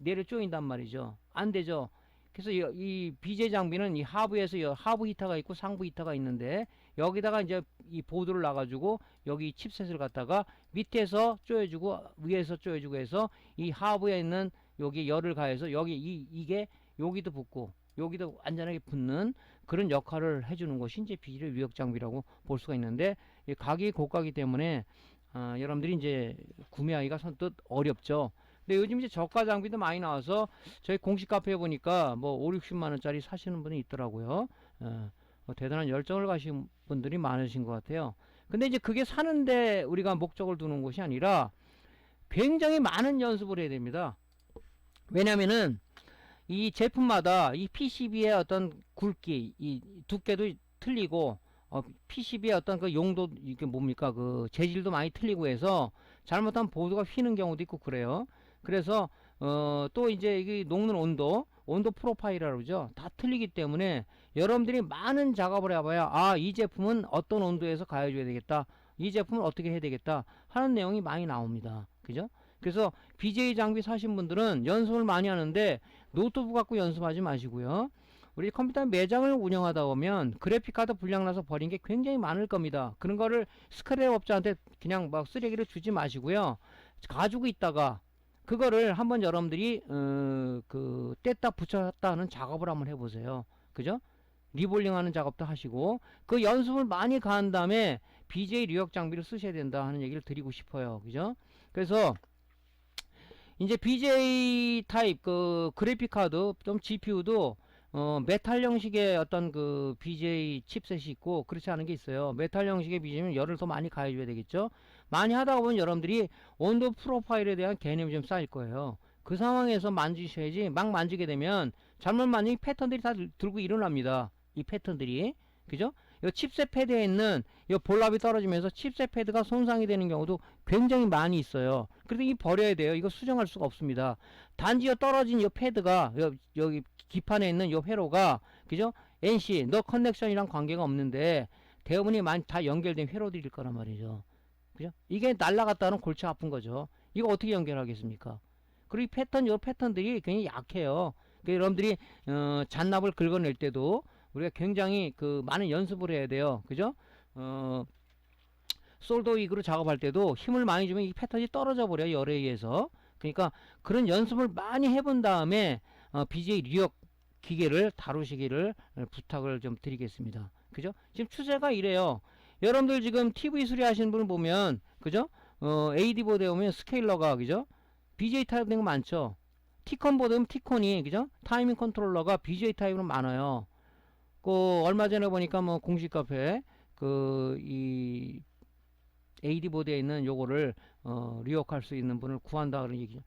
내려 쪼인단 말이죠. 안 되죠. 그래서 이 BJ 장비는 이 하부에서 하부 히터가 있고 상부 히터가 있는데 여기다가 이제 이 보드를 놔가지고 여기 칩셋을 갖다가 밑에서 쪼여주고 위에서 쪼여주고 해서 이 하부에 있는 여기 열을 가해서 여기 이게 여기도 붙고 여기도 안전하게 붙는 그런 역할을 해주는 것이 이제 BJ 유역 장비라고 볼 수가 있는데 가격이 고가이기 때문에 여러분들이 이제 구매하기가 선뜻 어렵죠. 근데 요즘 이제 저가 장비도 많이 나와서 저희 공식 카페에 보니까 뭐 5, 60만 원짜리 사시는 분이 있더라고요. 대단한 열정을 가신 분들이 많으신 것 같아요. 근데 이제 그게 사는데 우리가 목적을 두는 것이 아니라 굉장히 많은 연습을 해야 됩니다. 왜냐면은 이 제품마다 이 PCB의 어떤 굵기, 이 두께도 틀리고 PCB의 어떤 그 용도, 이게 뭡니까, 그 재질도 많이 틀리고 해서 잘못하면 보드가 휘는 경우도 있고 그래요. 그래서 또 이제 이게 녹는 온도 프로파일이라고 그러죠. 다 틀리기 때문에 여러분들이 많은 작업을 해봐야 이 제품은 어떤 온도에서 가해줘야 되겠다, 이 제품은 어떻게 해야 되겠다 하는 내용이 많이 나옵니다. 그죠? 그래서 BJ 장비 사신 분들은 연습을 많이 하는데 노트북 갖고 연습하지 마시고요. 우리 컴퓨터 매장을 운영하다 보면 그래픽카드 불량나서 버린 게 굉장히 많을 겁니다. 그런 거를 스크랩 업자한테 그냥 막 쓰레기를 주지 마시고요. 가지고 있다가 그거를 한번 여러분들이 그 뗐다 붙였다 하는 작업을 한번 해보세요. 그죠? 리볼링 하는 작업도 하시고 그 연습을 많이 가한 다음에 BJ 유역 장비를 쓰셔야 된다 하는 얘기를 드리고 싶어요. 그죠? 그래서 이제 BJ 타입 그 그래픽 카드 좀 GPU도 메탈 형식의 어떤 그 BJ 칩셋이 있고 그렇지 않은 게 있어요. 메탈 형식의 BJ는 열을 더 많이 가해줘야 되겠죠. 많이 하다 보면 여러분들이 온도 프로파일에 대한 개념이 좀 쌓일 거예요. 그 상황에서 만지셔야지 막 만지게 되면 잘못 만지면 패턴들이 다 들고 일어납니다. 이 패턴들이. 그죠? 이 칩셋 패드에 있는 이 볼랍이 떨어지면서 칩셋 패드가 손상이 되는 경우도 굉장히 많이 있어요. 그래서 이 버려야 돼요. 이거 수정할 수가 없습니다. 단지 떨어진 이 패드가 여기 기판에 있는 이 회로가, 그죠? NC 너 커넥션이랑 관계가 없는데 대부분이 많이 다 연결된 회로들일 거란 말이죠. 그죠? 이게 날라갔다는 골치 아픈 거죠. 이거 어떻게 연결하겠습니까? 그리고 이 패턴들이 굉장히 약해요. 그러니까 여러분들이 잔납을 긁어낼 때도 우리가 굉장히 그 많은 연습을 해야 돼요. 그죠? 솔더 윅으로 작업할 때도 힘을 많이 주면 이 패턴이 떨어져 버려요. 열에 의해서. 그러니까 그런 연습을 많이 해본 다음에 BJ 유역 기계를 다루시기를 부탁을 좀 드리겠습니다. 그죠? 지금 추세가 이래요. 여러분들 지금 TV 수리하시는 분을 보면, 그죠? AD 보드에 보면 스케일러가, 그죠? BJ 타입 된 거 많죠? 티콘 보드면 티콘이, 그죠? 타이밍 컨트롤러가 BJ 타입으로 많아요. 얼마 전에 보니까 뭐 공식 카페 이 AD 보드에 있는 요거를 리옥할 수 있는 분을 구한다 그런 얘기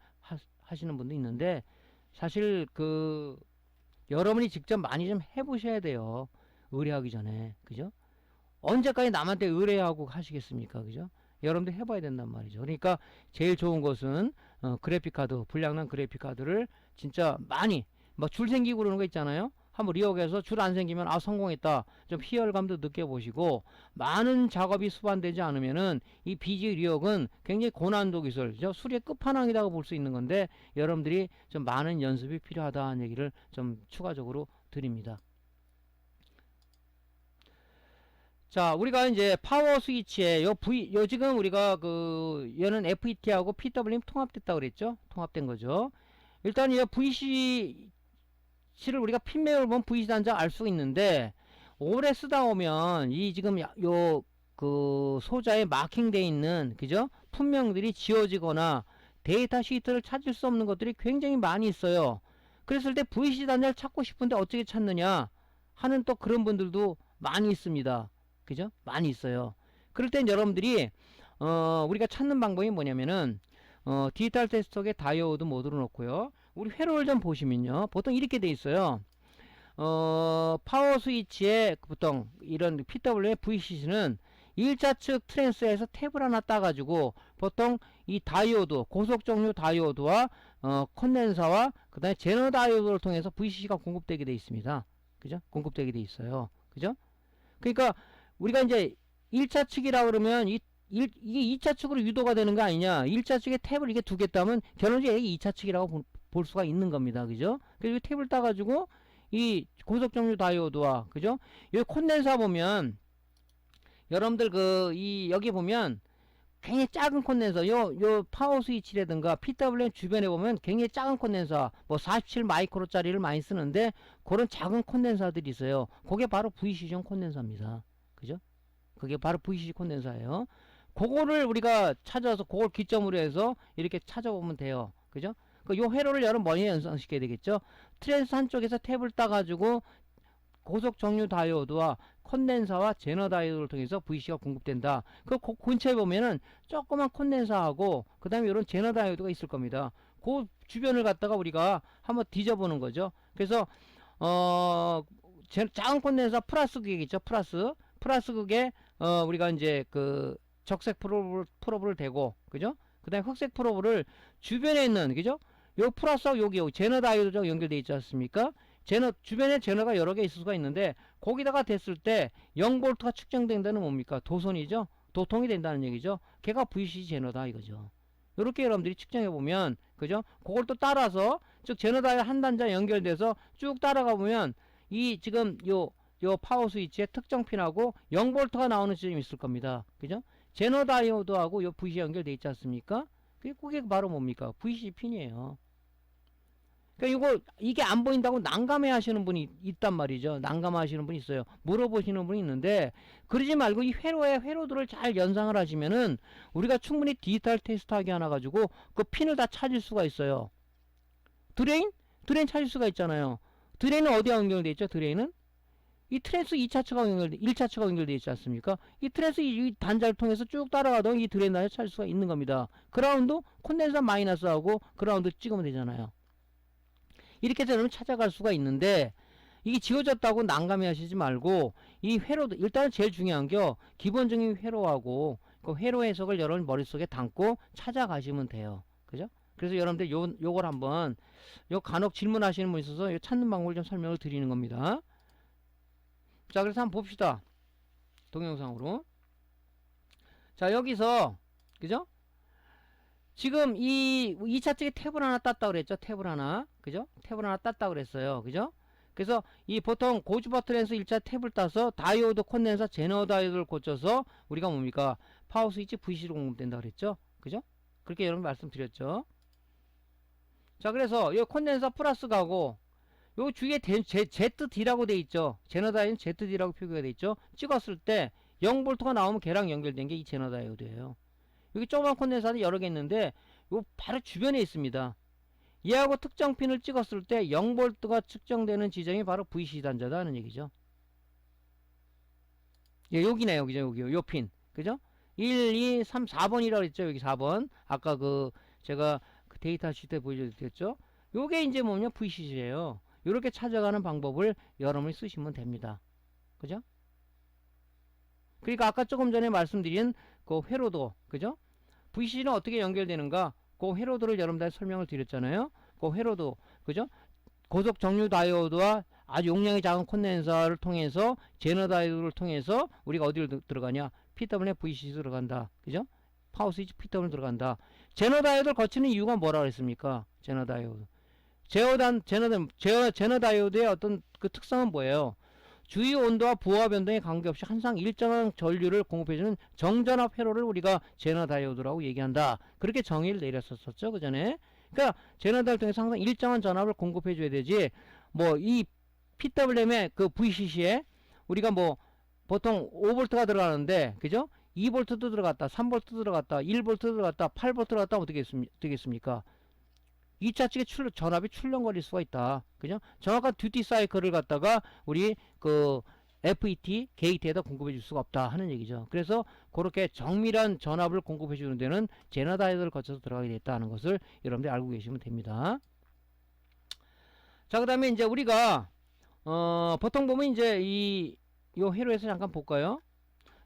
하시는 분도 있는데 사실 여러분이 직접 많이 좀 해보셔야 돼요. 의뢰하기 전에. 그죠? 언제까지 남한테 의뢰하고 하시겠습니까? 그죠? 여러분들 해봐야 된단 말이죠. 그러니까 제일 좋은 것은 그래픽카드, 불량난 그래픽카드를 진짜 많이 막 줄 생기고 그러는 거 있잖아요. 한번 리옥해서 줄 안 생기면 성공했다. 좀 희열감도 느껴보시고 많은 작업이 수반되지 않으면은 이 BJ 리옥은 굉장히 고난도 기술, 수리의 끝판왕이라고 볼 수 있는 건데 여러분들이 좀 많은 연습이 필요하다는 얘기를 좀 추가적으로 드립니다. 자, 우리가 이제 파워 스위치에 요 지금 우리가 얘는 FET하고 PWM 통합됐다 그랬죠? 통합된 거죠. 일단 이 VC를 우리가 핀 매을 보면 VC 단자 알 수 있는데 오래 쓰다 보면 이 지금 소자에 마킹되어 있는, 그죠? 품명들이 지워지거나 데이터 시트를 찾을 수 없는 것들이 굉장히 많이 있어요. 그랬을 때 VC 단자를 찾고 싶은데 어떻게 찾느냐 하는 또 그런 분들도 많이 있습니다. 그죠? 많이 있어요. 그럴 땐 여러분들이 우리가 찾는 방법이 뭐냐면은 디지털 테스터의 다이오드 모드로 놓고요. 우리 회로를 좀 보시면요. 보통 이렇게 돼 있어요. 파워 스위치에 보통 이런 PWM VCC는 1차 측 트랜스에서 탭을 하나 따가지고 보통 이 다이오드, 고속 종류 다이오드와 컨덴서와 그 다음에 제너 다이오드를 통해서 VCC가 공급되게 돼 있습니다. 그죠? 공급되게 돼 있어요. 그죠? 그러니까 우리가 이제 1차 측이라 그러면 이게 2차 측으로 유도가 되는 거 아니냐. 1차 측에 탭을 이렇게 두겠다면 결론적으로 이게 2차 측이라고 볼 수가 있는 겁니다. 그죠? 그래서 탭을 따가지고 이 고속 종류 다이오드와, 그죠? 여기 콘덴서 보면 여러분들 여기 보면 굉장히 작은 콘덴서, 요 파워 스위치라든가 PWM 주변에 보면 굉장히 작은 콘덴서, 뭐 47 마이크로짜리를 많이 쓰는데 그런 작은 콘덴서들이 있어요. 그게 바로 VCC용 콘덴서입니다. 그죠? 그게 바로 VCC 콘덴서예요. 그거를 우리가 찾아서 그걸 기점으로 해서 이렇게 찾아보면 돼요. 그죠? 요 회로를 여러분 머리에 연상시켜야 되겠죠? 트랜스 한쪽에서 탭을 따가지고 고속 정류 다이오드와 콘덴서와 제너 다이오드를 통해서 VC가 공급된다. 그 근처에 보면은 조그만 콘덴서하고 그 다음에 이런 제너 다이오드가 있을 겁니다. 그 주변을 갖다가 우리가 한번 뒤져보는 거죠. 그래서 작은 콘덴서 플러스 극이겠죠. 플러스 극에 우리가 이제 그 적색 프로브를 대고, 그죠? 그 다음에 흑색 프로브를 주변에 있는, 그죠? 요 플러스하고 여기 제너 다이오드가 연결되어 있지 않습니까? 주변에 제너가 여러 개 있을 수가 있는데 거기다가 댔을 때 0볼트가 측정된다는 뭡니까? 도선이죠? 도통이 된다는 얘기죠? 걔가 VCC 제너다 이거죠. 요렇게 여러분들이 측정해 보면, 그죠? 그걸 또 따라서 즉 제너 다이오드 한 단자 연결돼서 쭉 따라가 보면 이 지금 요 파워 스위치의 특정 핀하고 0볼트가 나오는 지점이 있을 겁니다. 그죠? 제너 다이오드하고 요 VCC 연결돼 있지 않습니까? 그게 바로 뭡니까? VCC 핀이에요. 그러니까 이게 안 보인다고 난감해 하시는 분이 있단 말이죠. 난감하시는 분이 있어요. 물어보시는 분이 있는데, 그러지 말고 이 회로들을 잘 연상을 하시면은 우리가 충분히 디지털 테스트하게 하나 가지고 그 핀을 다 찾을 수가 있어요. 드레인 찾을 수가 있잖아요. 드레인은 어디에 연결되어 있죠? 드레인은 이 트랜스 1차 측하고 연결되어 있지 않습니까? 이 트랜스 이 단자를 통해서 쭉 따라가던 이 드레인 단자를 찾을 수가 있는 겁니다. 그라운드 콘덴서 마이너스하고 그라운드 찍으면 되잖아요. 이렇게 해서 여러분 찾아갈 수가 있는데, 이게 지워졌다고 난감해 하시지 말고 이 회로도 일단은 제일 중요한 게 기본적인 회로하고 그 회로 해석을 여러분 머릿속에 담고 찾아가시면 돼요. 그죠? 그래서 여러분들 요걸 한번 간혹 질문하시는 분 있어서 찾는 방법을 좀 설명을 드리는 겁니다. 자, 그래서 한번 봅시다. 동영상으로. 자, 여기서 그죠? 지금 이 2차 측에 탭을 하나 땄다 그랬죠. 탭을 하나. 그죠? 탭을 하나 땄다 그랬어요. 그죠? 그래서 이 보통 고주파 트랜스 1차 탭을 따서 다이오드 콘덴서 제너 다이오드를 고쳐서 우리가 뭡니까? 파워 스위치 VC로 공급된다 그랬죠. 그죠? 그렇게 여러분 말씀드렸죠. 자, 그래서 이 콘덴서 플러스 가고 요 주위에 ZD라고 돼 있죠. 제너 다이오드는 ZD라고 표기가 돼 있죠. 찍었을 때 0볼트가 나오면 걔랑 연결된 게 이 제너 다이오드예요. 여기 조그만 콘덴서는 여러 개 있는데 요 바로 주변에 있습니다. 얘하고 특정 핀을 찍었을 때 0볼트가 측정되는 지점이 바로 VCC 단자다 하는 얘기죠. 예, 여기네요. 그죠? 여기 요 핀. 그죠? 1, 2, 3, 4번이라고 했죠. 여기 4번. 아까 제가 데이터 시트에 보여드렸죠. 요게 이제 뭐냐? VCC예요. 요렇게 찾아가는 방법을 여러분이 쓰시면 됩니다. 그죠? 그러니까 아까 조금 전에 말씀드린 그 회로도, 그죠? VCC는 어떻게 연결되는가? 그 회로도를 여러분들 설명을 드렸잖아요. 그 회로도, 그죠? 고속 정류 다이오드와 아주 용량이 작은 콘덴서를 통해서 제너 다이오드를 통해서 우리가 어디를 들어가냐? PWM VCC 들어간다. 그죠? 파워 스위치 PWM 들어간다. 제너 다이오드를 거치는 이유가 뭐라 그랬습니까? 제너 다이오드. 제너 다이오드의 어떤 그 특성은 뭐예요? 주위 온도와 부하 변동에 관계없이 항상 일정한 전류를 공급해주는 정전압 회로를 우리가 제너 다이오드라고 얘기한다. 그렇게 정의를 내렸었죠, 그 전에. 그러니까 제너 다이오드 통해서 항상 일정한 전압을 공급해줘야 되지. 뭐 이 PWM의 그 VCC에 우리가 뭐 보통 5볼트가 들어가는데, 그죠? 2볼트도 들어갔다, 3볼트 들어갔다, 1볼트 들어갔다, 8볼트 들어갔다 어떻게 되겠습니까? 2차 측에 전압이 출렁거릴 수가 있다. 그죠? 정확한 듀티 사이클을 갖다가 우리 FET 게이트에다 공급해 줄 수가 없다 하는 얘기죠. 그래서 그렇게 정밀한 전압을 공급해 주는 데는 제너 다이얼을 거쳐서 들어가게 됐다 하는 것을 여러분들이 알고 계시면 됩니다. 자, 그 다음에 이제 우리가 보통 보면 이제 요 회로에서 잠깐 볼까요?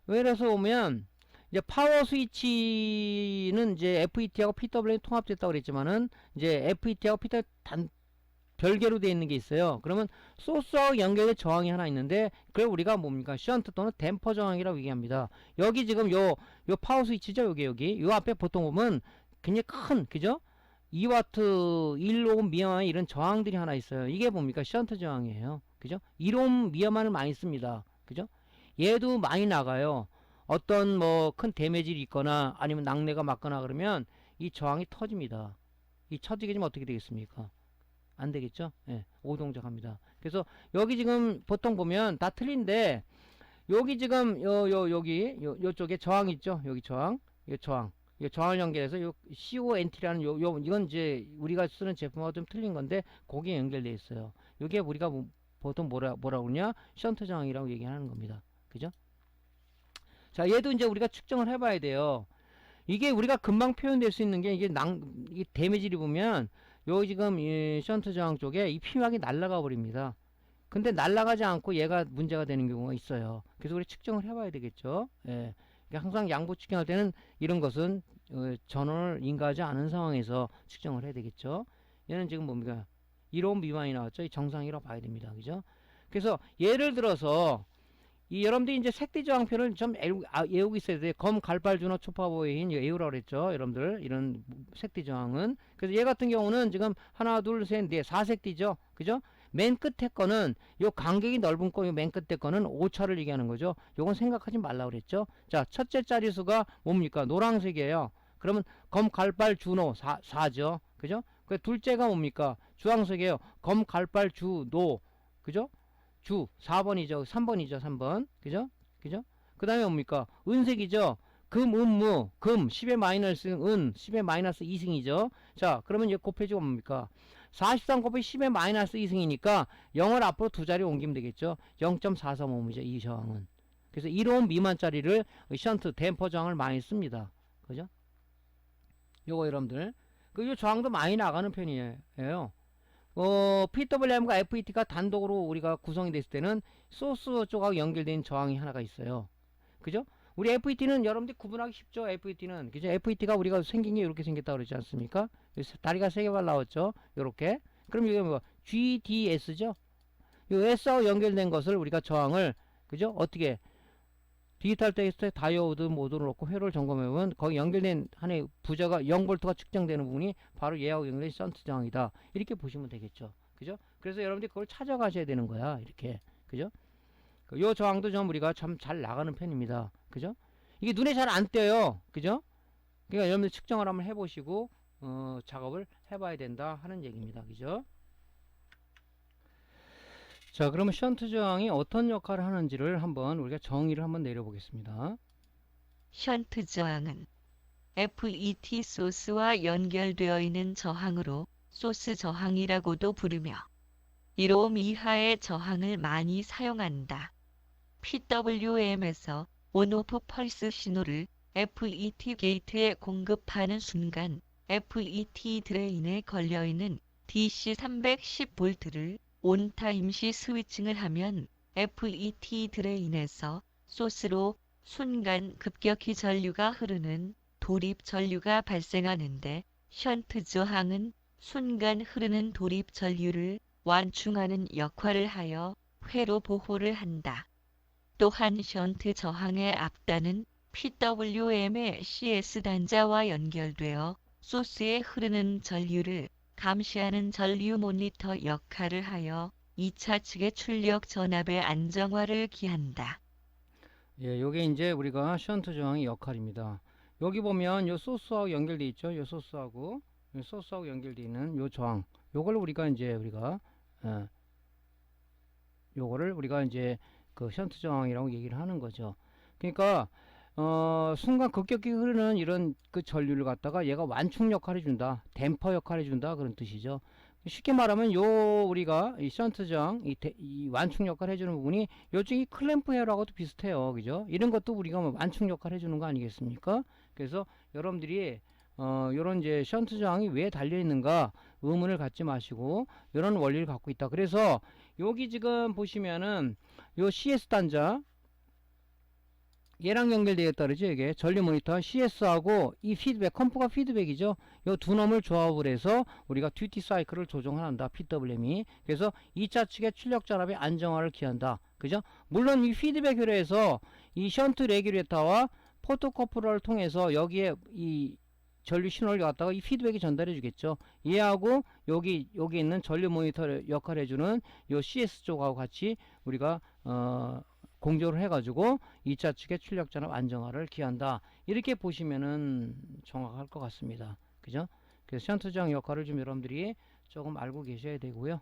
회로에서 보면 이제 파워 스위치는 이제 FET하고 PWM이 통합됐다고 그랬지만은 이제 FET하고 PWM 별개로 되어 있는 게 있어요. 그러면 소스하고 연결된 저항이 하나 있는데 그걸 우리가 뭡니까? 션트 또는 댐퍼 저항이라고 얘기합니다. 여기 지금 요 파워 스위치죠. 여기 요 앞에 보통 보면 굉장히 큰, 그죠? 2와트 1옴 미만의 이런 저항들이 하나 있어요. 이게 뭡니까? 션트 저항이에요. 그죠? 1옴 미만을 많이 씁니다. 그죠? 얘도 많이 나가요. 어떤 뭐 큰 데미지를 있거나 아니면 낙뢰가 맞거나 그러면 이 저항이 터집니다. 이 터지게 되면 어떻게 되겠습니까? 안 되겠죠? 예, 오동작합니다. 그래서 여기 지금 보통 보면 다 틀린데 여기 지금 요쪽에 저항 있죠? 여기 저항, 요 저항을 연결해서 요 CONT라는 이건 이제 우리가 쓰는 제품하고 좀 틀린 건데 거기에 연결되어 있어요. 요게 우리가 보통 뭐라 그러냐? 션트 저항이라고 얘기하는 겁니다. 그죠? 자, 얘도 이제 우리가 측정을 해봐야 돼요. 이게 우리가 금방 표현될 수 있는 게 이게 데미지를 보면 여기 지금 이 션트 저항 쪽에 이 피막이 날아가 버립니다. 근데 날아가지 않고 얘가 문제가 되는 경우가 있어요. 그래서 우리 측정을 해봐야 되겠죠. 예. 그러니까 항상 양보 측정할 때는 이런 것은 전원을 인가하지 않은 상황에서 측정을 해야 되겠죠. 얘는 지금 뭡니까? 1옴 미만이 나왔죠. 이 정상이라고 봐야 됩니다. 그죠? 그래서 예를 들어서 여러분들이 이제 색대 저항표를 좀 외우고 있어야 돼요. 검, 갈발, 준호, 초파보인 외우라고 그랬죠. 여러분들 이런 색대 저항은. 그래서 얘 같은 경우는 지금 하나, 둘, 셋, 넷, 4색대죠. 그죠? 맨 끝에 거는 요 간격이 넓은 거, 요 맨 끝에 거는 오차를 얘기하는 거죠. 요건 생각하지 말라고 그랬죠. 자, 첫째 자릿수가 뭡니까? 노란색이에요. 그러면 검, 갈발, 준호 4죠. 그죠? 그 둘째가 뭡니까? 주황색이에요. 검, 갈발, 주, 노. 그죠? 주 4번이죠. 3번이죠. 3번. 그죠? 그죠? 그 다음에 뭡니까? 은색이죠. 금, 무. 금 10의 마이너스 은 10의 마이너스 2승이죠. 자, 그러면 이제 곱해주고 뭡니까? 43 곱하기 10의 마이너스 2승이니까 0을 앞으로 두 자리 옮기면 되겠죠. 0.435옴이죠. 이 저항은. 그래서 1옴 미만짜리를 션트 댐퍼 저항을 많이 씁니다. 그죠? 요거 여러분들. 요 저항도 많이 나가는 편이에요. PWM과 FET가 단독으로 우리가 구성이 됐을 때는 소스 쪽하고 연결된 저항이 하나가 있어요. 그죠? 우리 FET는 여러분들이 구분하기 쉽죠. FET는 그죠? FET가 우리가 생긴 게 이렇게 생겼다고 그러지 않습니까? 다리가 3개발 나왔죠. 요렇게. 그럼 이게 뭐 GDS죠? 요 S하고 연결된 것을 우리가 저항을 그죠? 어떻게 디지털 테스트 다이오드 모드로 놓고 회로를 점검해보면 거기 연결된 하나의 부저가 0V가 측정되는 부분이 바로 얘하고 연결된 션트 저항이다. 이렇게 보시면 되겠죠. 그죠? 그래서 여러분들이 그걸 찾아가셔야 되는 거야. 이렇게. 그죠? 요 저항도 좀 우리가 참 잘 나가는 편입니다. 그죠? 이게 눈에 잘 안 띄어요. 그죠? 그러니까 여러분들 측정을 한번 해보시고 작업을 해봐야 된다 하는 얘기입니다. 그죠? 자, 그러면 션트 저항이 어떤 역할을 하는지를 한번 우리가 정의를 한번 내려보겠습니다. 션트 저항은 FET 소스와 연결되어 있는 저항으로 소스 저항이라고도 부르며 1옴 이하의 저항을 많이 사용한다. PWM에서 온오프 펄스 신호를 FET 게이트에 공급하는 순간 FET 드레인에 걸려있는 DC 310V를 온타임 시 스위칭을 하면 FET 드레인에서 소스로 순간 급격히 전류가 흐르는 돌입 전류가 발생하는데 션트 저항은 순간 흐르는 돌입 전류를 완충하는 역할을 하여 회로 보호를 한다. 또한 션트 저항의 앞단은 PWM의 CS 단자와 연결되어 소스에 흐르는 전류를 감시하는 전류 모니터 역할을 하여 2차 측의 출력 전압의 안정화를 기한다. 예, 요게 이제 우리가 션트 저항의 역할입니다. 여기 보면 요 소스하고 연결돼 있죠. 요 소스하고 연결되어 있는 요 저항. 요걸 우리가 이제 요거를 우리가 이제 그 션트 저항이라고 얘기를 하는 거죠. 그러니까 순간 급격히 흐르는 이런 그 전류를 갖다가 얘가 완충 역할을 준다, 댐퍼 역할을 준다 그런 뜻이죠. 쉽게 말하면 요 우리가 이 션트장 이 완충 역할 해주는 부분이 요쪽이 클램프 헤어라고도 비슷해요. 그죠? 이런 것도 우리가 뭐 완충 역할 해주는 거 아니겠습니까? 그래서 여러분들이 요런 이제 션트장이 왜 달려 있는가 의문을 갖지 마시고 요런 원리를 갖고 있다. 그래서 여기 지금 보시면은 요 CS 단자 얘랑 연결되어 있다 그러죠. 이게 전류 모니터 CS하고 이 피드백, 컴프가 피드백이죠. 요 두 놈을 조합을 해서 우리가 듀티 사이클을 조정한다. PWM이. 그래서 2차 측의 출력 전압의 안정화를 기한다. 그죠? 물론 이 피드백 효례에서 이 션트 레귤레이터와 포토커플러를 통해서 여기에 이 전류 신호를 갖다가 이 피드백이 전달해 주겠죠. 얘하고 여기 있는 전류 모니터 역할을 해주는 요 CS 쪽하고 같이 우리가 공조를 해가지고 2차 측의 출력 전압 안정화를 기한다. 이렇게 보시면은 정확할 것 같습니다. 그죠? 그래서 션트장 역할을 좀 여러분들이 조금 알고 계셔야 되고요.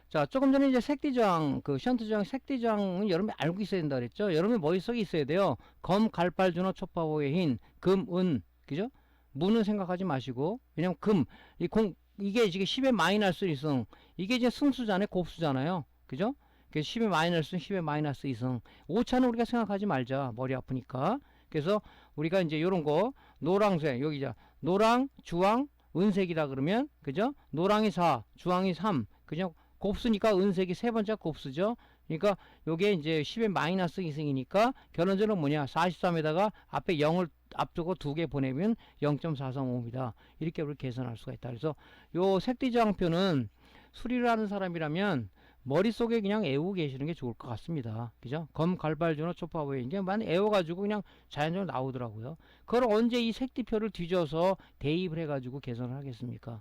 자, 조금 전에 이제 색디저항, 그 션트저항, 색디저항은 여러분이 알고 있어야 된다 그랬죠? 여러분이 머릿속에 있어야 돼요. 검, 갈발, 준호, 초파호의 흰, 금, 은, 그죠? 무는 생각하지 마시고, 왜냐면 금, 이게 지금 10의 마이너스 1승, 이게 이제 승수잖아요, 곱수잖아요, 그죠? 그래서 10의 마이너스 10의 마이너스 2승, 오차는 우리가 생각하지 말자, 머리 아프니까. 그래서 우리가 이제 요런 거, 노랑색, 여기 자, 노랑, 주황, 은색이라 그러면, 그죠? 노랑이 4, 주황이 3, 그죠? 곱수니까 은색이 세 번째 곱수죠. 그러니까 요게 이제 10의 마이너스 2승이니까 결론적으로 뭐냐 43에다가 앞에 0을 앞두고 두 개 보내면 0.435입니다. 이렇게 우리 계산할 수가 있다. 그래서 요 색디저항표는 수리를 하는 사람이라면 머릿속에 그냥 애우고 계시는 게 좋을 것 같습니다. 그죠? 검, 갈발, 준호, 초파보에 이제 만 애워가지고 그냥 자연적으로 나오더라고요. 그걸 언제 이 색디표를 뒤져서 대입을 해가지고 계산을 하겠습니까?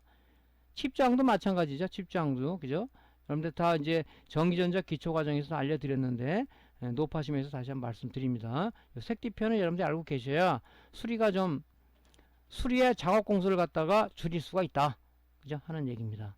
칩저항도 마찬가지죠. 칩저항도 그죠? 여러분들 다 이제 전기전자 기초과정에서 알려드렸는데 높아심에서 다시 한번 말씀드립니다. 색디표는 여러분들 알고 계셔야 수리의 작업 공수를 갖다가 줄일 수가 있다. 그죠? 하는 얘기입니다.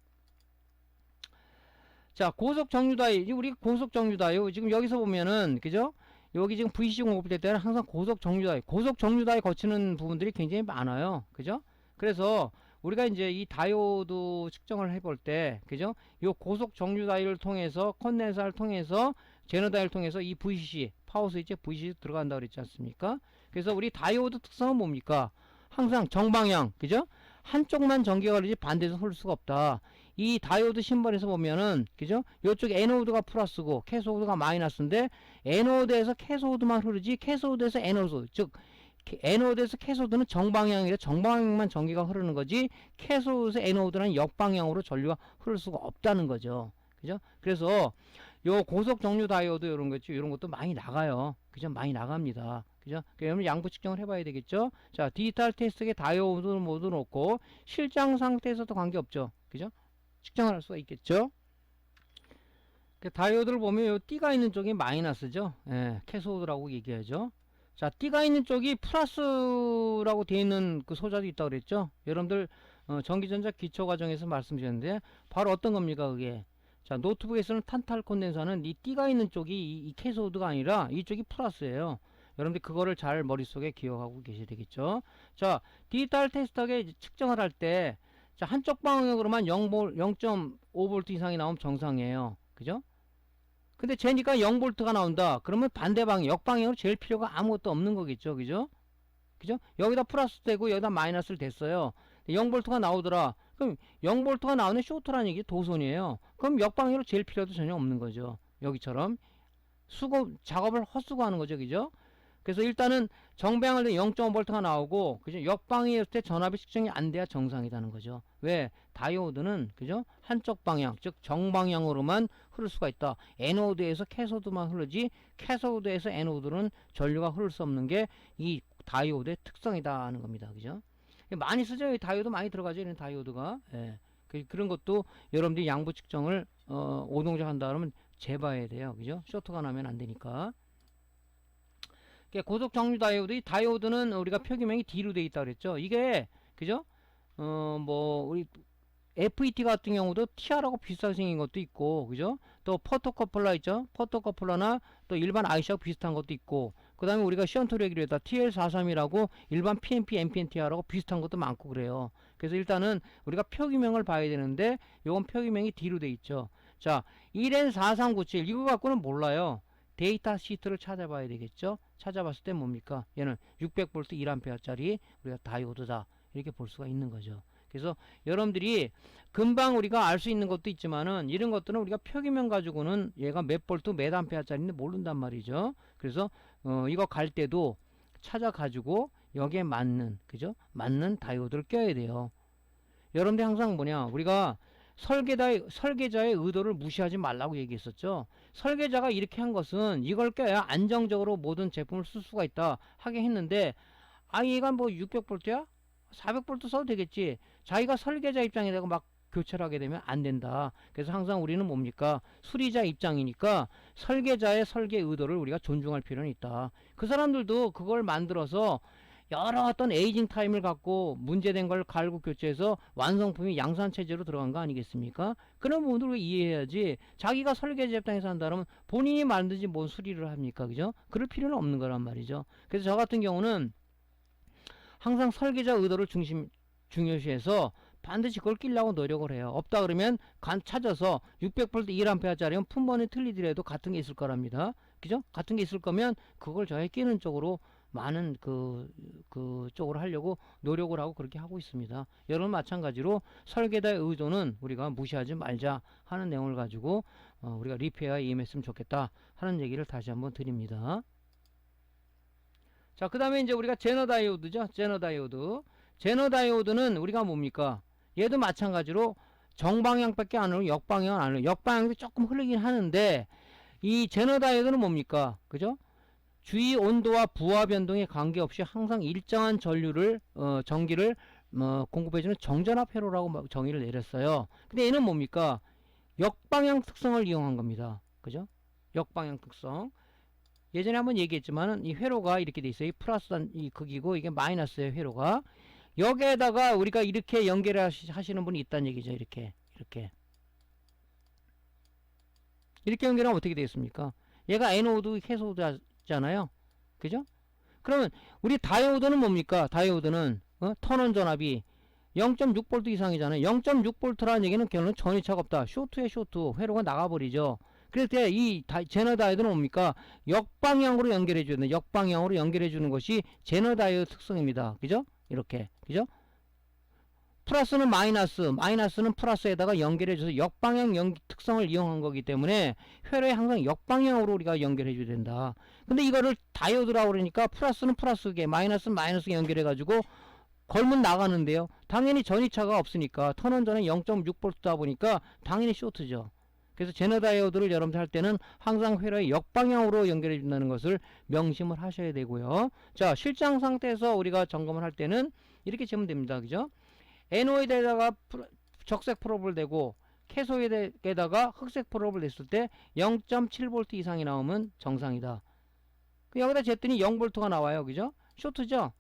자, 고속 정류다이, 우리 고속 정류다이 지금 여기서 보면은 그죠? 여기 지금 VCC 공급될 때는 항상 고속 정류다이 거치는 부분들이 굉장히 많아요. 그죠? 그래서 우리가 이제 이 다이오드 측정을 해볼 때, 그죠? 요 고속 정류 다이를 통해서, 컨덴서를 통해서, 제너 다이를 통해서 이 VCC, 파워 스위치 VCC 들어간다 그랬지 않습니까? 그래서 우리 다이오드 특성은 뭡니까? 항상 정방향, 그죠? 한쪽만 전기가 흐르지 반대에서 흐를 수가 없다. 이 다이오드 심벌에서 보면은, 그죠? 요쪽 에노드가 플러스고, 캐소드가 마이너스인데, 에노드에서 캐소드만 흐르지, 캐소드에서 에노드, 즉, 에노드에서 캐소드는 정방향이라 정방향만 전기가 흐르는 거지 캐소드에서 에노드는 역방향으로 전류가 흐를 수가 없다는 거죠. 그죠? 그래서 요 고속 정류 다이오드 이런 거 있죠. 이런 것도 많이 나가요. 그죠? 많이 나갑니다. 그죠? 그러면 양부 측정을 해봐야 되겠죠. 자, 디지털 테스트에 다이오드 모두 놓고 실장 상태에서도 관계없죠. 그죠? 측정을 할 수가 있겠죠. 다이오드를 보면 요 띠가 있는 쪽이 마이너스죠. 예, 캐소드라고 얘기하죠. 자, 띠가 있는 쪽이 플러스라고 되어 있는 그 소자도 있다고 그랬죠. 여러분들 전기전자 기초과정에서 말씀드렸는데 바로 어떤 겁니까 그게. 자, 노트북에서는 탄탈 콘덴서는 이 띠가 있는 쪽이 이 캐소드가 아니라 이쪽이 플러스예요. 여러분들 그거를 잘 머릿속에 기억하고 계셔야 되겠죠. 자, 디지털 테스터에 측정을 할 때 자, 한쪽 방향으로만 0.5V 이상이 나오면 정상이에요. 그죠? 근데 쟤니까 0V가 나온다. 그러면 반대방향, 역방향으로 잴 필요가 아무것도 없는 거겠죠. 그죠? 그죠? 여기다 플러스 되고 여기다 마이너스를 댔어요. 0V가 나오더라. 그럼 0V가 나오는 쇼트라는 얘기 도손이에요. 그럼 역방향으로 잴 필요도 전혀 없는 거죠. 여기처럼 작업을 헛수고하는 거죠. 그죠? 그래서 일단은 정방향을 때 0.5V가 나오고 그죠? 역방향일 때 전압이 측정이 안 돼야 정상이라는 거죠. 왜? 다이오드는 그죠? 한쪽 방향, 즉 정방향으로만 흐를 수가 있다. 에노드에서 캐소드만 흐르지 캐소드에서 에노드는 전류가 흐를 수 없는 게 이 다이오드의 특성이다 하는 겁니다. 그죠? 많이 쓰죠. 다이오드 많이 들어가죠. 이런 다이오드가. 예. 그런 것도 여러분들이 양부 측정을 오동작 한다 그러면 재봐야 돼요. 그죠? 쇼트가 나면 안 되니까. 고속 정류 다이오드, 이 다이오드는 우리가 표기명이 D로 되어 있다 그랬죠. 이게 그죠? 우리 FET 같은 경우도 TR하고 비슷하게 생긴 것도 있고, 그죠? 또 포토커플러 있죠? 포토커플러나 또 일반 IC하고 비슷한 것도 있고, 그 다음에 우리가 션트 레귤레이터 TL43이라고 일반 PNP, NPNT하고 비슷한 것도 많고 그래요. 그래서 일단은 우리가 표기명을 봐야 되는데 요건 표기명이 D로 돼 있죠. 자, 1N4397 이거 갖고는 몰라요. 데이터 시트를 찾아봐야 되겠죠. 찾아봤을 때 뭡니까? 얘는 600V 1A짜리 우리가 다이오드다. 이렇게 볼 수가 있는 거죠. 그래서 여러분들이 금방 우리가 알 수 있는 것도 있지만은 이런 것들은 우리가 표기명 가지고는 얘가 몇 볼트 몇 암페어짜리인지 모른단 말이죠. 그래서 이거 갈 때도 찾아가지고 여기에 맞는, 그죠? 맞는 다이오드를 껴야 돼요. 여러분들 항상 뭐냐, 우리가 설계자의 의도를 무시하지 말라고 얘기했었죠. 설계자가 이렇게 한 것은 이걸 껴야 안정적으로 모든 제품을 쓸 수가 있다 하게 했는데, 아, 얘가 뭐 600볼트야? 400볼트 써도 되겠지. 자기가 설계자 입장에 대고 막 교체를 하게 되면 안 된다. 그래서 항상 우리는 뭡니까? 수리자 입장이니까 설계자의 설계 의도를 우리가 존중할 필요는 있다. 그 사람들도 그걸 만들어서 여러 어떤 에이징 타임을 갖고 문제된 걸 갈고 교체해서 완성품이 양산 체제로 들어간 거 아니겠습니까? 그런 부분들을 이해해야지. 자기가 설계자 입장에서 한다면 본인이 만들지 뭔 수리를 합니까? 그죠? 그럴 필요는 없는 거란 말이죠. 그래서 저 같은 경우는 항상 설계자 의도를 중요시해서 반드시 그걸 끼려고 노력을 해요. 없다 그러면 찾아서 600V 1A짜리면 품번이 틀리더라도 같은 게 있을 거랍니다. 그죠? 같은 게 있을 거면 그걸 저에 끼는 쪽으로 많은 그 쪽으로 하려고 노력을 하고 그렇게 하고 있습니다. 여러분 마찬가지로 설계자의 의도는 우리가 무시하지 말자 하는 내용을 가지고 우리가 리페어에 임했으면 좋겠다 하는 얘기를 다시 한번 드립니다. 자, 그 다음에 이제 우리가 제너 다이오드죠. 제너 다이오드. 제너 다이오드는 우리가 뭡니까? 얘도 마찬가지로 정방향밖에 안 흐르고 역방향은 안 흐르고 역방향도 조금 흐르긴 하는데 이 제너 다이오드는 뭡니까? 그죠? 주위 온도와 부하 변동에 관계없이 항상 일정한 전기를 공급해주는 정전압 회로라고 정의를 내렸어요. 근데 얘는 뭡니까? 역방향 특성을 이용한 겁니다. 그죠? 역방향 특성. 예전에 한번 얘기했지만은 이 회로가 이렇게 돼 있어요. 이 플러스 이 극이고 이게 마이너스의 회로가. 여기에다가 우리가 이렇게 연결하시는 분이 있다는 얘기죠. 이렇게 연결하면 어떻게 되겠습니까? 얘가 애노드 캐소드잖아요. 그죠? 그러면 우리 다이오드는 뭡니까? 다이오드는 턴온 전압이 0.6V 이상이잖아요. 0.6V라는 얘기는 결론은 전이차가 없다. 쇼트에 쇼트 회로가 나가버리죠. 그래서 이 제너 다이오드는 뭡니까? 역방향으로 연결해 주는, 역방향으로 연결해 주는 것이 제너 다이오드 특성입니다. 그죠? 이렇게. 그죠? 플러스는 마이너스, 마이너스는 플러스에다가 연결해 줘서 역방향 특성을 이용한 거기 때문에 회로에 항상 역방향으로 우리가 연결해 줘야 된다. 근데 이거를 다이오드라고 그러니까 플러스는 플러스게, 마이너스는 마이너스게 연결해 가지고 걸면 나가는데요. 당연히 전이차가 없으니까 턴온 전에 0.6V다 보니까 당연히 쇼트죠. 그래서 제너 다이오드를 여러분들 할 때는 항상 회로에 역방향으로 연결해 준다는 것을 명심을 하셔야 되고요. 자, 실장 상태에서 우리가 점검을 할 때는 이렇게 재면 됩니다. 그죠? 에노이드에다가 적색 프로브를 대고 캐소이드에다가 흑색 프로브를 냈을 때 0.7V 이상이 나오면 정상이다. 여기다 쟀더니 0V가 나와요. 그죠? 쇼트죠?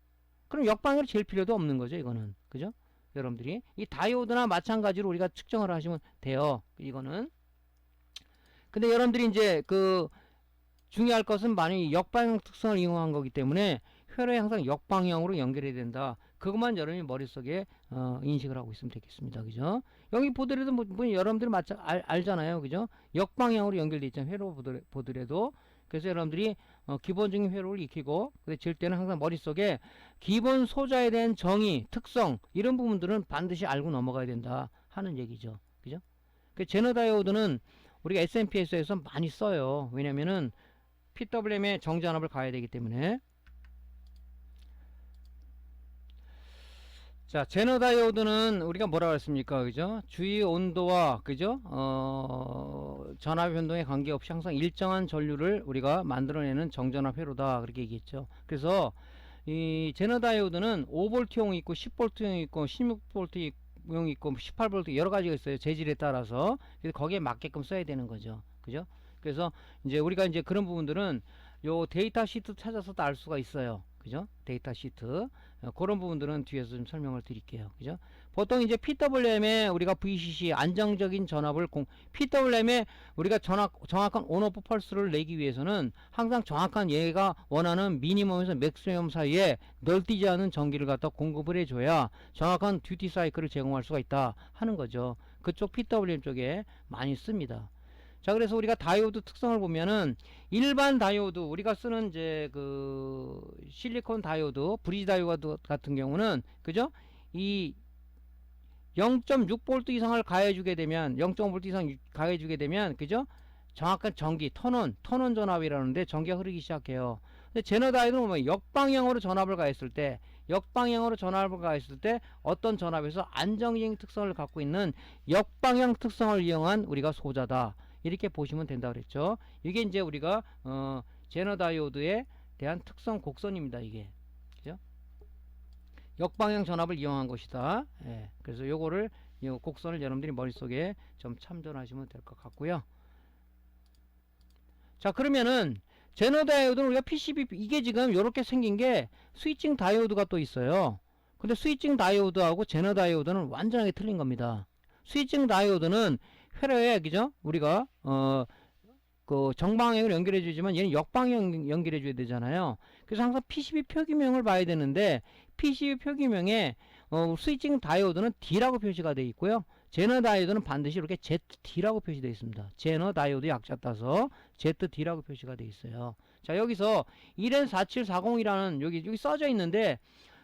그럼 역방향으로 잴 필요도 없는 거죠. 이거는. 그죠? 여러분들이 이 다이오드나 마찬가지로 우리가 측정을 하시면 돼요. 이거는. 근데 여러분들이 이제 중요할 것은 만약에 역방향 특성을 이용한 거기 때문에 회로에 항상 역방향으로 연결해야 된다. 그것만 여러분이 머릿속에 인식을 하고 있으면 되겠습니다. 그죠? 여기 보더라도 뭐 여러분들이 알잖아요. 그죠? 역방향으로 연결되어 있잖아요. 회로 보더라도. 그래서 여러분들이 기본적인 회로를 익히고 잴 때는 항상 머릿속에 기본 소자에 대한 정의, 특성 이런 부분들은 반드시 알고 넘어가야 된다 하는 얘기죠. 그죠? 그 제너 다이오드는 우리가 SMPS에서 많이 써요. 왜냐면은 PWM의 정전압을 가야 되기 때문에. 자, 제너 다이오드는 우리가 뭐라고 했습니까? 그죠? 주위 온도와, 그죠? 전압 변동에 관계없이 항상 일정한 전류를 우리가 만들어내는 정전압 회로다. 그렇게 얘기했죠. 그래서 이 제너 다이오드는 5V용이 있고 10V용이 있고 16V용이 있고 18V 여러 가지가 있어요. 재질에 따라서. 그래서 거기에 맞게끔 써야 되는 거죠. 그죠? 그래서 이제 우리가 이제 그런 부분들은 요 데이터 시트 찾아서도 알 수가 있어요. 그죠? 데이터 시트. 그런 부분들은 뒤에서 좀 설명을 드릴게요. 그죠? 보통 이제 PWM에 우리가 VCC 안정적인 전압을 PWM에 우리가 정확한 온오프 펄스를 내기 위해서는 항상 정확한 얘가 원하는 미니멈에서 맥시멈 사이에 널뛰지 않은 전기를 갖다 공급을 해줘야 정확한 듀티 사이클을 제공할 수가 있다 하는 거죠. 그쪽 PWM 쪽에 많이 씁니다. 자, 그래서 우리가 다이오드 특성을 보면은 일반 다이오드 우리가 쓰는 이제 그 실리콘 다이오드 브리지 다이오드 같은 경우는 그죠? 이 0.6V 이상을 가해주게 되면 0.5V 이상 가해주게 되면 그죠? 정확한 전기 턴온 전압이라는데 전기가 흐르기 시작해요. 근데 제너 다이오드는 보면 역방향으로 전압을 가했을 때 어떤 전압에서 안정적인 특성을 갖고 있는 역방향 특성을 이용한 우리가 소자다. 이렇게 보시면 된다 그랬죠. 이게 이제 우리가 제너 다이오드에 대한 특성 곡선입니다. 이게 그죠? 역방향 전압을 이용한 것이다. 예, 그래서 요거를 요 곡선을 여러분들이 머릿속에 좀 참조하시면 될 것 같고요. 자, 그러면은 제너 다이오드는 우리가 PCB 이게 지금 요렇게 생긴 게 스위칭 다이오드가 또 있어요. 근데 스위칭 다이오드하고 제너 다이오드는 완전하게 틀린 겁니다. 스위칭 다이오드는 회로에 그죠? 우리가 그 정방향으로 연결해 주지만 얘는 역방향 연결해 줘야 되잖아요. 그래서 항상 PCB 표기명을 봐야 되는데 PCB 표기명에 스위칭 다이오드는 D라고 표시가 되어 있고요. 제너 다이오드는 반드시 이렇게 ZD라고 표시되어 있습니다. 제너 다이오드 약자 따서 ZD라고 표시가 되어 있어요. 자, 여기서 1N4740이라는 여기 써져 있는데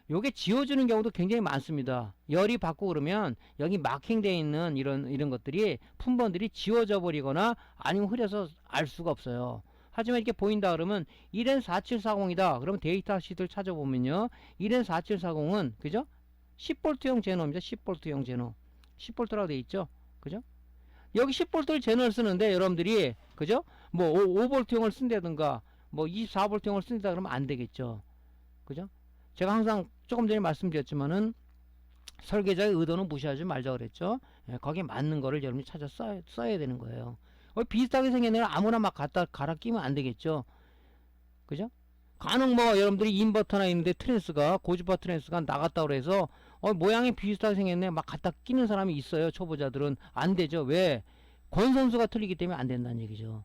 요게 지워지는 경우도 굉장히 많습니다. 열이 받고 그러면 여기 마킹되어 있는 이런 것들이 품번들이 지워져 버리거나 아니면 흐려서 알 수가 없어요. 하지만 이렇게 보인다 그러면 1N4740이다. 그러면 데이터 시트를 찾아보면요. 1N4740은 그죠? 10V형 제너입니다. 10V형 제너. 10V라고 되어 있죠. 그죠? 여기 10V를 제너를 쓰는데 여러분들이 그죠? 뭐 5V형을 쓴다든가 뭐 24V형을 쓴다 그러면 안 되겠죠. 그죠? 제가 항상 조금 전에 말씀드렸지만은 설계자의 의도는 무시하지 말자 그랬죠. 예, 거기에 맞는 거를 여러분이 찾아 써야 되는 거예요. 비슷하게 생긴 애를 아무나 막 갖다 갈아 끼면 안 되겠죠. 그죠? 간혹 뭐 여러분들이 인버터나 있는데 트랜스가 고주파 트랜스가 나갔다 그래서 모양이 비슷하게 생겼네 막 갖다 끼는 사람이 있어요. 초보자들은 안 되죠. 왜? 권선수가 틀리기 때문에 안 된다는 얘기죠.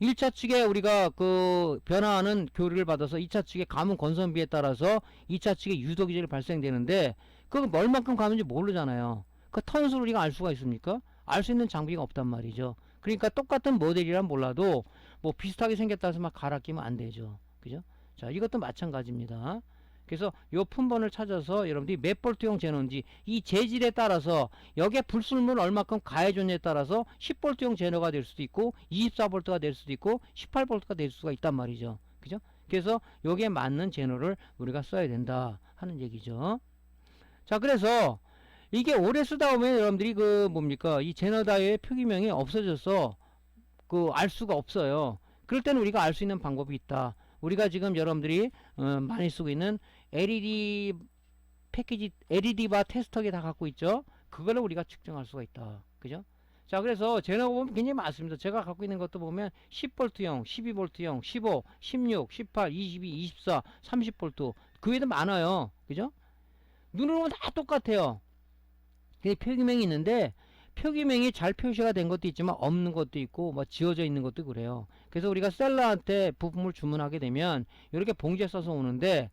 1차 측에 우리가 그 변화하는 교류를 받아서 2차 측의 감은 건선비에 따라서 2차 측에 유도기질이 발생되는데 그거 얼만큼 가는지 모르잖아요. 그 턴수를 우리가 알 수가 있습니까? 알 수 있는 장비가 없단 말이죠. 그러니까 똑같은 모델이란 몰라도 뭐 비슷하게 생겼다 해서 막 갈아 끼면 안 되죠. 그죠? 자, 이것도 마찬가지입니다. 그래서 요 품번을 찾아서 여러분들이 몇 볼트용 제너인지 이 재질에 따라서 여기에 불순물 얼마큼 가해줬냐에 따라서 10볼트용 제너가 될 수도 있고 24볼트가 될 수도 있고 18볼트가 될 수가 있단 말이죠. 그죠? 그래서 여기에 맞는 제너를 우리가 써야 된다 하는 얘기죠. 자, 그래서 이게 오래 쓰다 보면 여러분들이 그 뭡니까 이 제너 다이의 표기명이 없어져서 그 알 수가 없어요. 그럴 때는 우리가 알 수 있는 방법이 있다. 우리가 지금 여러분들이 많이 쓰고 있는 LED 패키지 LED 바 테스터기 다 갖고 있죠. 그거를 우리가 측정할 수가 있다. 그죠? 자, 그래서 제너가 보면 굉장히 많습니다. 제가 갖고 있는 것도 보면 10V형, 12V형, 15, 16, 18, 22, 24, 30V 그 외에도 많아요. 그죠? 눈으로 보면 다 똑같아요. 근데 표기명이 있는데 표기명이 잘 표시가 된 것도 있지만 없는 것도 있고 뭐 지워져 있는 것도 그래요. 그래서 우리가 셀러한테 부품을 주문하게 되면 이렇게 봉지에 써서 오는데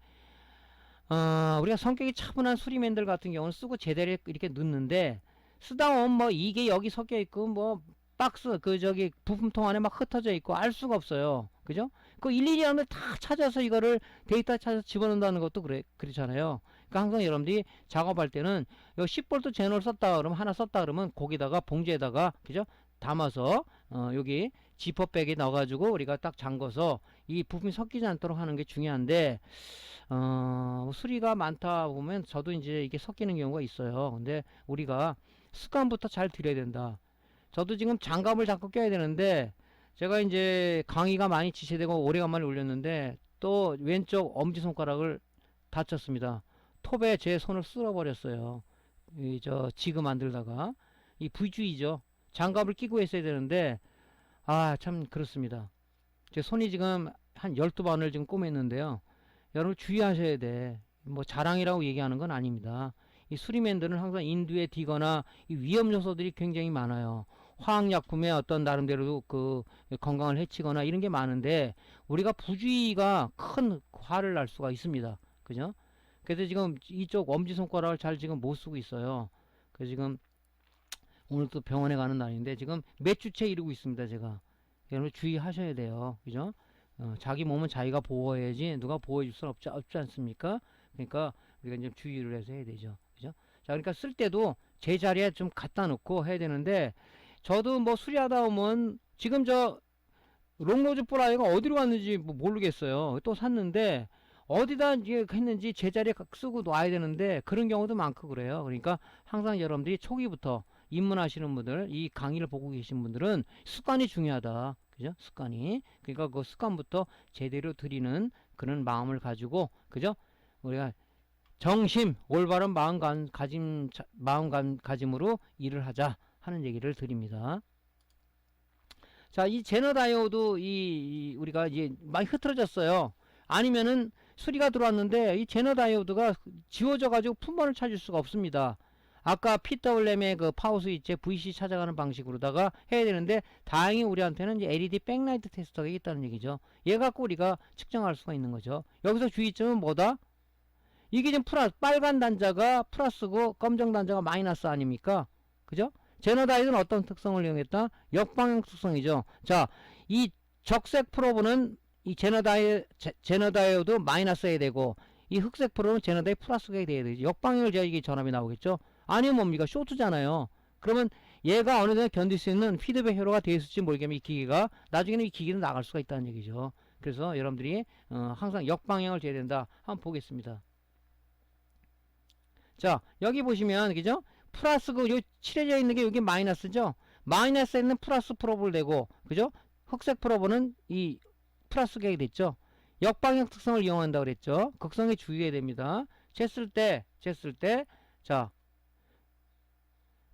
우리가 성격이 차분한 수리맨들 같은 경우는 쓰고 제대로 이렇게 넣는데 쓰다 보면 뭐 이게 여기 섞여 있고 뭐 박스 그 저기 부품통 안에 막 흩어져 있고 알 수가 없어요. 그죠? 그 일일이 하면 다 찾아서 이거를 데이터 찾아서 집어넣는다는 것도 그렇잖아요. 그러니까 항상 여러분들이 작업할 때는 요 10V 제너를 썼다 그러면 하나 썼다 그러면 거기다가 봉지에다가 그죠? 담아서 여기 지퍼백에 넣어가지고 우리가 딱 잠궈서 이 부품이 섞이지 않도록 하는 게 중요한데 수리가 많다 보면 저도 이제 이게 섞이는 경우가 있어요. 근데 우리가 습관부터 잘 들여야 된다. 저도 지금 장갑을 자꾸 껴야 되는데 제가 이제 강의가 많이 지체되고 오래간만에 올렸는데 또 왼쪽 엄지손가락을 다쳤습니다. 톱에 제 손을 쓸어버렸어요. 지그 만들다가 이 V주의죠. 장갑을 끼고 했어야 되는데 참 그렇습니다. 제 손이 지금 한 12번을 지금 꼬맸는데요. 여러분 주의하셔야 돼. 뭐 자랑이라고 얘기하는 건 아닙니다. 이 수리맨들은 항상 인두에 뒤거나 이 위험 요소들이 굉장히 많아요. 화학약품에 어떤 나름대로 그 건강을 해치거나 이런 게 많은데 우리가 부주의가 큰 화를 날 수가 있습니다. 그죠? 그래서 지금 이쪽 엄지손가락을 잘 지금 못 쓰고 있어요. 그래서 지금 오늘 또 병원에 가는 날인데 지금 몇 주째 이러고 있습니다. 제가. 여러분 주의하셔야 돼요. 그죠? 자기 몸은 자기가 보호해야지 누가 보호해 줄 수는 없지 않습니까? 그러니까 우리가 이제 주의를 해서 해야 되죠. 그죠? 자, 그러니까 쓸 때도 제 자리에 좀 갖다 놓고 해야 되는데 저도 뭐 수리하다 보면 지금 저 롱로즈 플라이가 어디로 갔는지 뭐 모르겠어요. 또 샀는데 어디다 이제 했는지 제자리에 쓰고 놔야 되는데 그런 경우도 많고 그래요. 그러니까 항상 여러분들이 초기부터 입문하시는 분들, 이 강의를 보고 계신 분들은 습관이 중요하다. 그죠? 습관이. 그러니까 그 습관부터 제대로 드리는 그런 마음을 가지고, 그죠? 우리가 정심, 올바른 마음가짐으로 일을 하자 하는 얘기를 드립니다. 자, 이 제너 다이오드 우리가 이제 많이 흐트러졌어요. 아니면은 수리가 들어왔는데 이 제너 다이오드가 지워져 가지고 품번을 찾을 수가 없습니다. 아까 PWM의 그 파워 스위치에 VC 찾아가는 방식으로다가 해야 되는데 다행히 우리한테는 이제 LED 백라이트 테스터가 있다는 얘기죠. 얘 갖고 우리가 측정할 수가 있는 거죠. 여기서 주의점은 뭐다? 이게 지금 빨간 단자가 플러스고 검정 단자가 마이너스 아닙니까? 그죠? 제너 다이오드는 어떤 특성을 이용했다? 역방향 특성이죠. 자, 이 적색 프로브는 이 제너 다이오드 마이너스 해야 되고 이 흑색 프로브는 제너 다이오드 플러스가 해야 되죠. 역방향을 제가 이게 전압이 나오겠죠. 아니면 뭡니까? 쇼트잖아요. 그러면 얘가 어느 정도 견딜 수 있는 피드백 회로가 되어 있을지 모르겠지만 이 기계가 나중에는 이 기계는 나갈 수가 있다는 얘기죠. 그래서 여러분들이 항상 역방향을 재야 된다. 한번 보겠습니다. 자, 여기 보시면 그죠? 플러스 요 칠해져 있는 게 여기 마이너스죠. 마이너스에 있는 플러스 프로브를 대고 그죠? 흑색 프로브는 이 플러스 객이 됐죠. 역방향 특성을 이용한다 그랬죠. 극성에 주의해야 됩니다. 쟀을 때 자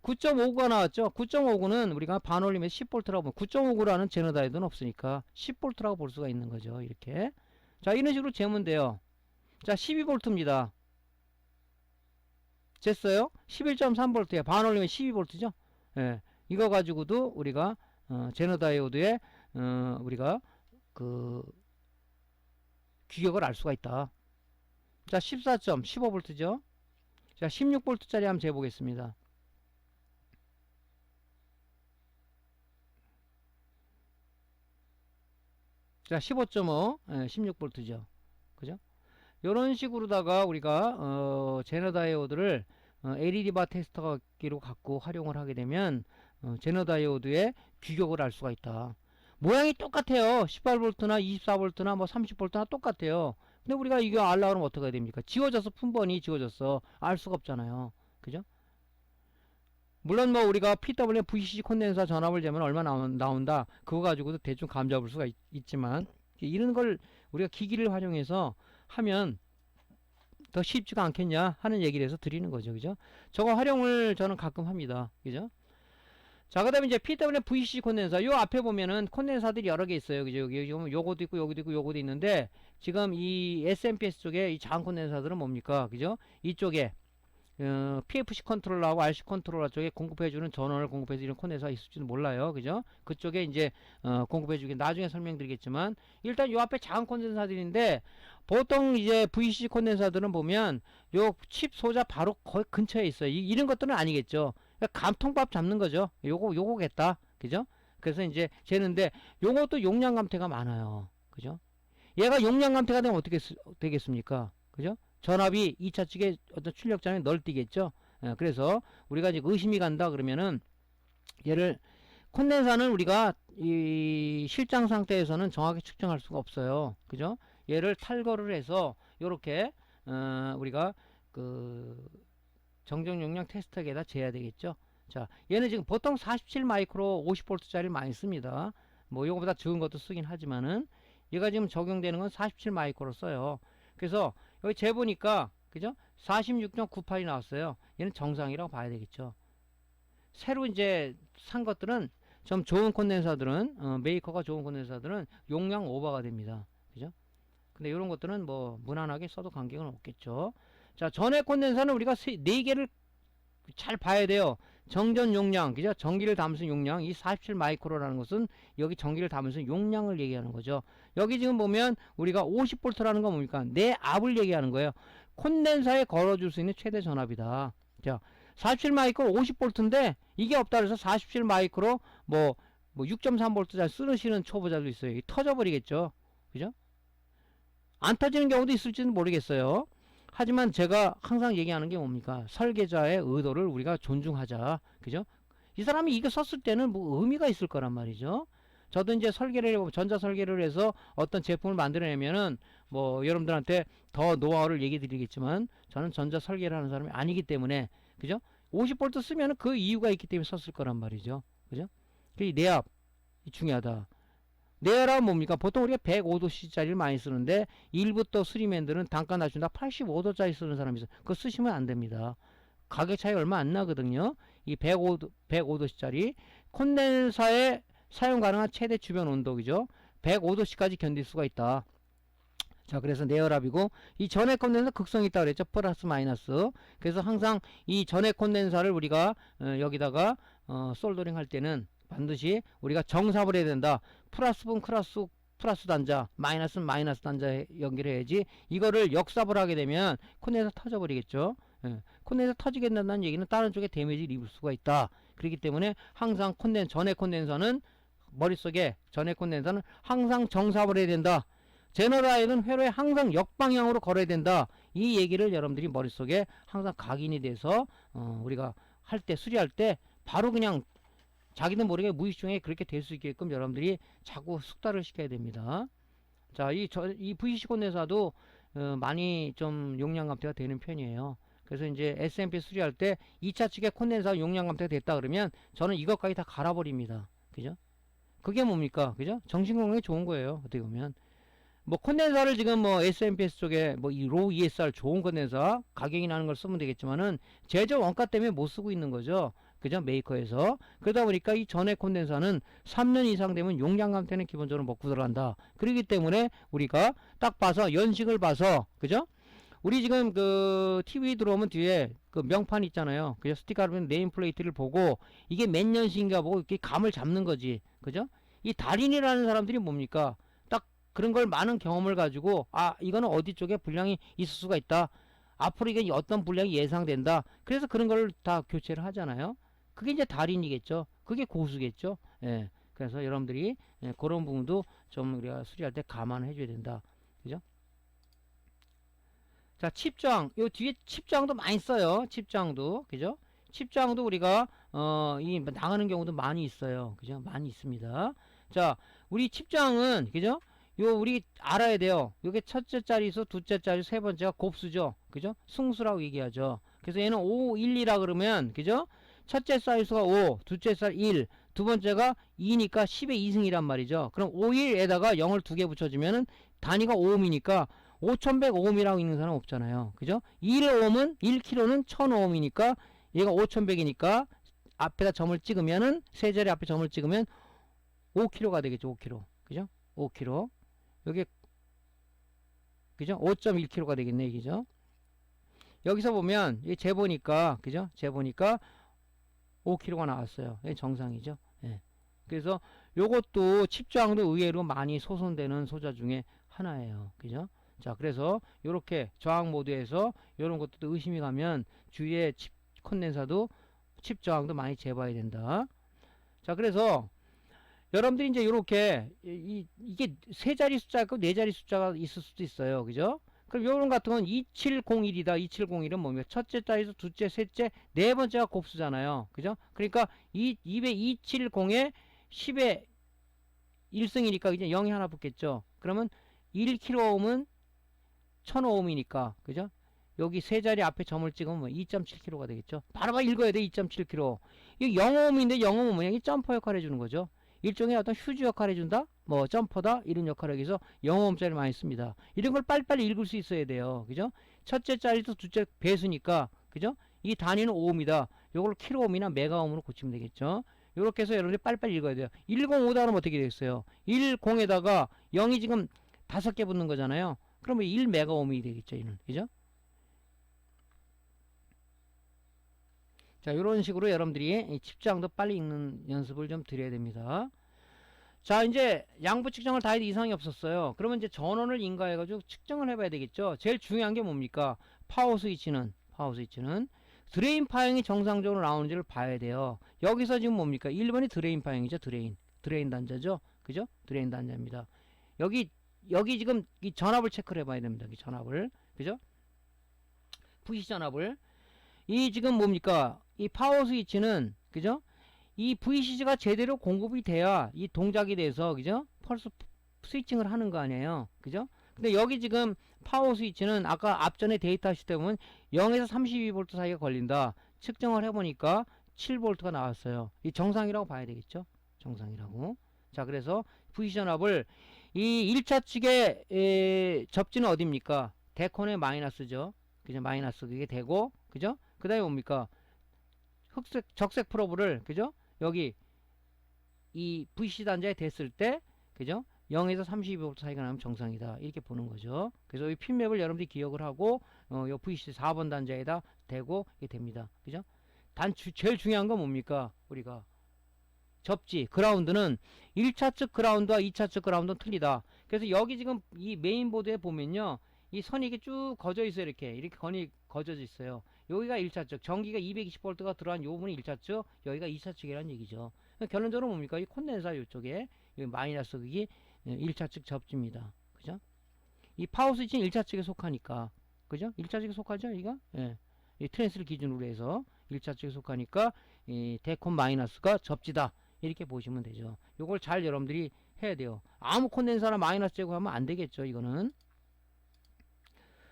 9.59가 나왔죠. 9.59는 우리가 반올림에서 10V라고 보면 9.59라는 제너 다이오드는 없으니까 10V라고 볼 수가 있는 거죠. 이렇게. 자, 이런 식으로 재면 돼요. 자, 12V입니다. 쟀어요? 11.3V예요. 반올림에 12V죠. 예. 이거 가지고도 우리가 제너 다이오드에 우리가 그 규격을 알 수가 있다. 자, 14.15V죠. 자, 16V짜리 한번 재보겠습니다. 자, 15.5, 16V죠. 그죠? 이런 식으로다가 우리가 제너 다이오드를 LED 바 테스터기로 갖고 활용을 하게 되면 제너 다이오드의 규격을 알 수가 있다. 모양이 똑같아요. 18V나 24V나 뭐 30V나 똑같아요. 근데 우리가 이거 알라 그러면 어떻게 해야 됩니까? 지워져서 품번이 지워졌어. 알 수가 없잖아요. 그죠? 물론 뭐 우리가 PWM VCC 콘덴서 전압을 재면 얼마 나온다. 그거 가지고도 대충 감 잡을 수가 있지만 이런 걸 우리가 기기를 활용해서 하면 더 쉽지가 않겠냐 하는 얘기를 해서 드리는 거죠. 그죠? 저거 활용을 저는 가끔 합니다. 그죠? 자, 그 다음에 이제 PWM VCC 콘덴서. 요 앞에 보면은 콘덴서들이 여러 개 있어요. 그죠? 여기 요것도 있고, 요것도 있고, 요것도 있는데, 지금 이 SMPS 쪽에 이 자한 콘덴서들은 뭡니까? 그죠? 이쪽에, PFC 컨트롤러하고 RC 컨트롤러 쪽에 공급해주는 전원을 공급해주는 콘덴서가 있을지는 몰라요. 그죠? 그쪽에 이제, 공급해주기, 나중에 설명드리겠지만, 일단 요 앞에 작은 콘덴서들인데, 보통 이제 VCC 콘덴서들은 보면, 요 칩 소자 바로 거의 근처에 있어요. 이런 것들은 아니겠죠. 감통밥 잡는 거죠. 요거겠다. 그죠? 그래서 이제 재는데 요것도 용량 감퇴가 많아요. 그죠? 얘가 용량 감퇴가 되면 어떻게 되겠습니까? 그죠? 전압이 2차 측에 어떤 출력장에 널뛰겠죠? 그래서 우리가 이제 의심이 간다 그러면은 얘를 콘덴서는 우리가 이 실장 상태에서는 정확히 측정할 수가 없어요. 그죠? 얘를 탈거를 해서 요렇게 우리가 그 정정 용량 테스터기에다 재야 되겠죠. 자, 얘는 지금 보통 47 마이크로 50V짜리 많이 씁니다. 뭐 요거보다 적은 것도 쓰긴 하지만은 얘가 지금 적용되는 건 47 마이크로 써요. 그래서 여기 재보니까 그죠? 46.98이 나왔어요. 얘는 정상이라고 봐야 되겠죠. 새로 이제 산 것들은 좀 좋은 콘덴서들은 메이커가 좋은 콘덴서들은 용량 오버가 됩니다. 그죠? 근데 이런 것들은 뭐 무난하게 써도 관계는 없겠죠. 자, 전해 콘덴서는 우리가 네 개를 잘 봐야 돼요. 정전 용량, 그죠? 전기를 담을 수 있는 용량, 이 47 마이크로라는 것은 여기 전기를 담을 수 있는 용량을 얘기하는 거죠. 여기 지금 보면 우리가 50볼트라는 건 뭡니까? 내 압을 얘기하는 거예요. 콘덴서에 걸어줄 수 있는 최대 전압이다. 자, 47 마이크로 50볼트인데 이게 없다 그래서 47 마이크로 뭐 6.3볼트짜리 쓰시는 초보자도 있어요. 이게 터져버리겠죠. 그죠? 안 터지는 경우도 있을지는 모르겠어요. 하지만 제가 항상 얘기하는 게 뭡니까? 설계자의 의도를 우리가 존중하자. 그죠? 이 사람이 이거 썼을 때는 뭐 의미가 있을 거란 말이죠. 저도 이제 전자 설계를 해서 어떤 제품을 만들어내면은 뭐 여러분들한테 더 노하우를 얘기 드리겠지만 저는 전자 설계를 하는 사람이 아니기 때문에, 그죠? 50V 쓰면은 그 이유가 있기 때문에 썼을 거란 말이죠. 그죠? 그 내압 중요하다. 내열은 뭡니까? 보통 우리가 105도씨짜리를 많이 쓰는데 1부터 3맨들은 단가 낮춘다 85도짜리 쓰는 사람이 있어요. 그거 쓰시면 안 됩니다. 가격 차이 얼마 안 나거든요. 이 105도씨짜리 콘덴서에 사용 가능한 최대 주변 온도이죠. 105도씨까지 견딜 수가 있다. 자, 그래서 내열압이고, 이 전해 콘덴서 극성이 있다고 그랬죠. 플러스 마이너스. 그래서 항상 이 전해 콘덴서를 우리가 여기다가 솔더링 할 때는 반드시 우리가 정삽을 해야 된다. 플러스분 플러스 단자, 마이너스는 마이너스 단자에 연결해야지. 이거를 역삽을 하게 되면 콘덴서 터져버리겠죠. 예. 콘덴서 터지게 된다는 얘기는 다른 쪽에 데미지를 입을 수가 있다. 그렇기 때문에 항상 전해 콘덴서는 머릿속에 전해 콘덴서는 항상 정삽을 해야 된다. 제너라이는 회로에 항상 역방향으로 걸어야 된다. 이 얘기를 여러분들이 머릿속에 항상 각인이 돼서 우리가 할 때 수리할 때 바로 그냥 자기도 모르게 무의식 중에 그렇게 될 수 있게끔 여러분들이 자꾸 숙달을 시켜야 됩니다. 자, 이 VCC 콘덴서도 많이 좀 용량 감퇴가 되는 편이에요. 그래서 이제 SMP 수리할 때 2차 측에 콘덴서 용량 감퇴가 됐다 그러면 저는 이것까지 다 갈아버립니다. 그죠? 그게 뭡니까? 그죠? 정신건강에 좋은 거예요. 어떻게 보면. 뭐 콘덴서를 지금 뭐 SMPS 쪽에 뭐 이 로우 ESR 좋은 콘덴서 가격이 나는 걸 쓰면 되겠지만은 제조 원가 때문에 못 쓰고 있는 거죠. 그죠? 메이커에서. 그러다 보니까 이 전해 콘덴서는 3년 이상 되면 용량 감퇴는 기본적으로 먹고 들어간다. 그렇기 때문에 우리가 딱 봐서 연식을 봐서, 그죠? 우리 지금 그 TV 들어오면 뒤에 그 명판 있잖아요. 그죠? 스티커로 네임 플레이트를 보고 이게 몇 년식인가 보고 이렇게 감을 잡는 거지. 그죠? 이 달인이라는 사람들이 뭡니까? 딱 그런 걸 많은 경험을 가지고, 아, 이거는 어디 쪽에 불량이 있을 수가 있다. 앞으로 이게 어떤 불량이 예상된다. 그래서 그런 걸 다 교체를 하잖아요. 그게 이제 달인이겠죠. 그게 고수겠죠. 예. 그래서 여러분들이 그런 부분도 좀 우리가 수리할 때 감안해 줘야 된다. 그죠? 자, 칩저항. 요 뒤에 칩저항도 많이 써요. 칩저항도. 그죠? 칩저항도 우리가 이 나가는 경우도 많이 있어요. 그죠? 많이 있습니다. 자, 우리 칩저항은, 그죠? 요 우리 알아야 돼요. 요게 첫째 자리수, 둘째 자리수, 세 번째가 곱수죠. 그죠? 승수라고 얘기하죠. 그래서 얘는 5, 1, 2라 그러면, 그죠? 첫째 자리수가 5, 둘째 자리 1, 두 번째가 2니까 10의 2승이란 말이죠. 그럼 5, 1에다가 0을 두 개 붙여주면은 단위가 5ohm이니까 5100ohm이라고 있는 사람 없잖아요. 그죠? 1의 ohm은 1kg는 1000ohm이니까 얘가 5100이니까 앞에다 점을 찍으면은 세 자리 앞에 점을 찍으면 5kg가 되겠죠. 5kg. 그죠? 5kg. 여기 그죠? 5.1kg가 되겠네, 이게죠. 여기서 보면 이 재보니까, 그죠? 재보니까 5kg가 나왔어요. 이게 정상이죠. 예. 그래서 요것도 칩저항도 의외로 많이 소손되는 소자 중에 하나예요. 그죠? 자, 그래서 요렇게 저항 모드에서 요런 것도 의심이 가면 주위에 칩 콘덴서도 칩 저항도 많이 재봐야 된다. 자, 그래서 여러분들이 이제 요렇게 이게 세 자리 숫자 있고 네 자리 숫자가 있을 수도 있어요. 그죠? 그럼 요런 같은 건 2701이다. 2701은 뭡니까? 첫째 자리수, 둘째, 셋째, 네 번째가 곱수잖아요. 그죠? 그러니까 270에 10의 1승이니까 이제 0이 하나 붙겠죠. 그러면 1kg은 1000ohm이니까, 그죠? 여기 세 자리 앞에 점을 찍으면 뭐 2.7kg가 되겠죠. 바로바로 읽어야 돼. 2.7kg. 이 0ohm인데 0ohm은 뭐냐? 이 점퍼 역할 해주는 거죠. 일종의 어떤 휴지 역할 해준다? 뭐 점퍼다? 이런 역할을 하기 위해서 0ohm짜리를 많이 씁니다. 이런 걸 빨리빨리 읽을 수 있어야 돼요. 그죠? 첫째 자리도 둘째 배수니까, 그죠? 이 단위는 ohm이다. 요걸 킬로옴이나 메가옴으로 고치면 되겠죠. 요렇게 해서 여러분들이 빨리빨리 읽어야 돼요. 105다 하면 어떻게 되겠어요? 10에다가 0이 지금 5개 붙는 거잖아요. 그러면 1메가옴이 되겠죠. 이는. 그죠? 자, 이런 식으로 여러분들이 칩장도 빨리 읽는 연습을 좀 드려야 됩니다. 자, 이제 양부 측정을 다 해도 이상이 없었어요. 그러면 이제 전원을 인가해가지고 측정을 해봐야 되겠죠. 제일 중요한 게 뭡니까? 파워 스위치는 드레인 파형이 정상적으로 나오는지를 봐야 돼요. 여기서 지금 뭡니까? 1번이 드레인 파형이죠. 드레인 단자죠. 그죠? 드레인 단자입니다. 여기 지금 이 전압을 체크를 해봐야 됩니다. 이 전압을. 그죠? VC 전압을. 이 지금 뭡니까? 이 파워 스위치는, 그죠? 이 VCC가 제대로 공급이 돼야 이 동작이 돼서, 그죠? 펄스 스위칭을 하는 거 아니에요. 그죠? 근데 여기 지금 파워 스위치는 아까 앞전에 데이터 하실 때 보면 0에서 32V 사이가 걸린다. 측정을 해보니까 7V가 나왔어요. 이 정상이라고 봐야 되겠죠? 정상이라고. 자, 그래서 VC 전압을 이 1차 측의 접지는 어디입니까? 데콘의 마이너스죠. 그죠? 마이너스 그게 되고, 그죠? 그 다음에 뭡니까? 적색 프로브를, 그죠? 여기 이 VC 단자에 됐을 때, 그죠? 0에서 32V 사이가 나면 정상이다. 이렇게 보는 거죠. 그래서 이 핀맵을 여러분들이 기억을 하고, 요 VC 4번 단자에다 대고 이게 됩니다. 그죠? 제일 중요한 건 뭡니까? 우리가 접지, 그라운드는 1차 측 그라운드와 2차 측 그라운드는 틀리다. 그래서 여기 지금 이 메인보드에 보면요. 이 선이 이렇게 쭉 거져 있어요. 이렇게 건이 거져져 있어요. 여기가 1차 측, 전기가 220V가 들어간 요 부분이 1차 측, 여기가 2차 측이라는 얘기죠. 결론적으로 뭡니까? 이 콘덴서 이쪽에 마이너스 극이 1차 측 접지입니다. 그죠? 이 파워 스위치는 1차 측에 속하니까, 그죠? 1차 측에 속하죠, 이거? 예. 이 트랜스를 기준으로 해서 1차 측에 속하니까 이 데콘 마이너스가 접지다. 이렇게 보시면 되죠. 요걸 잘 여러분들이 해야 돼요. 아무 콘덴서나 마이너스 제거하면 안 되겠죠, 이거는.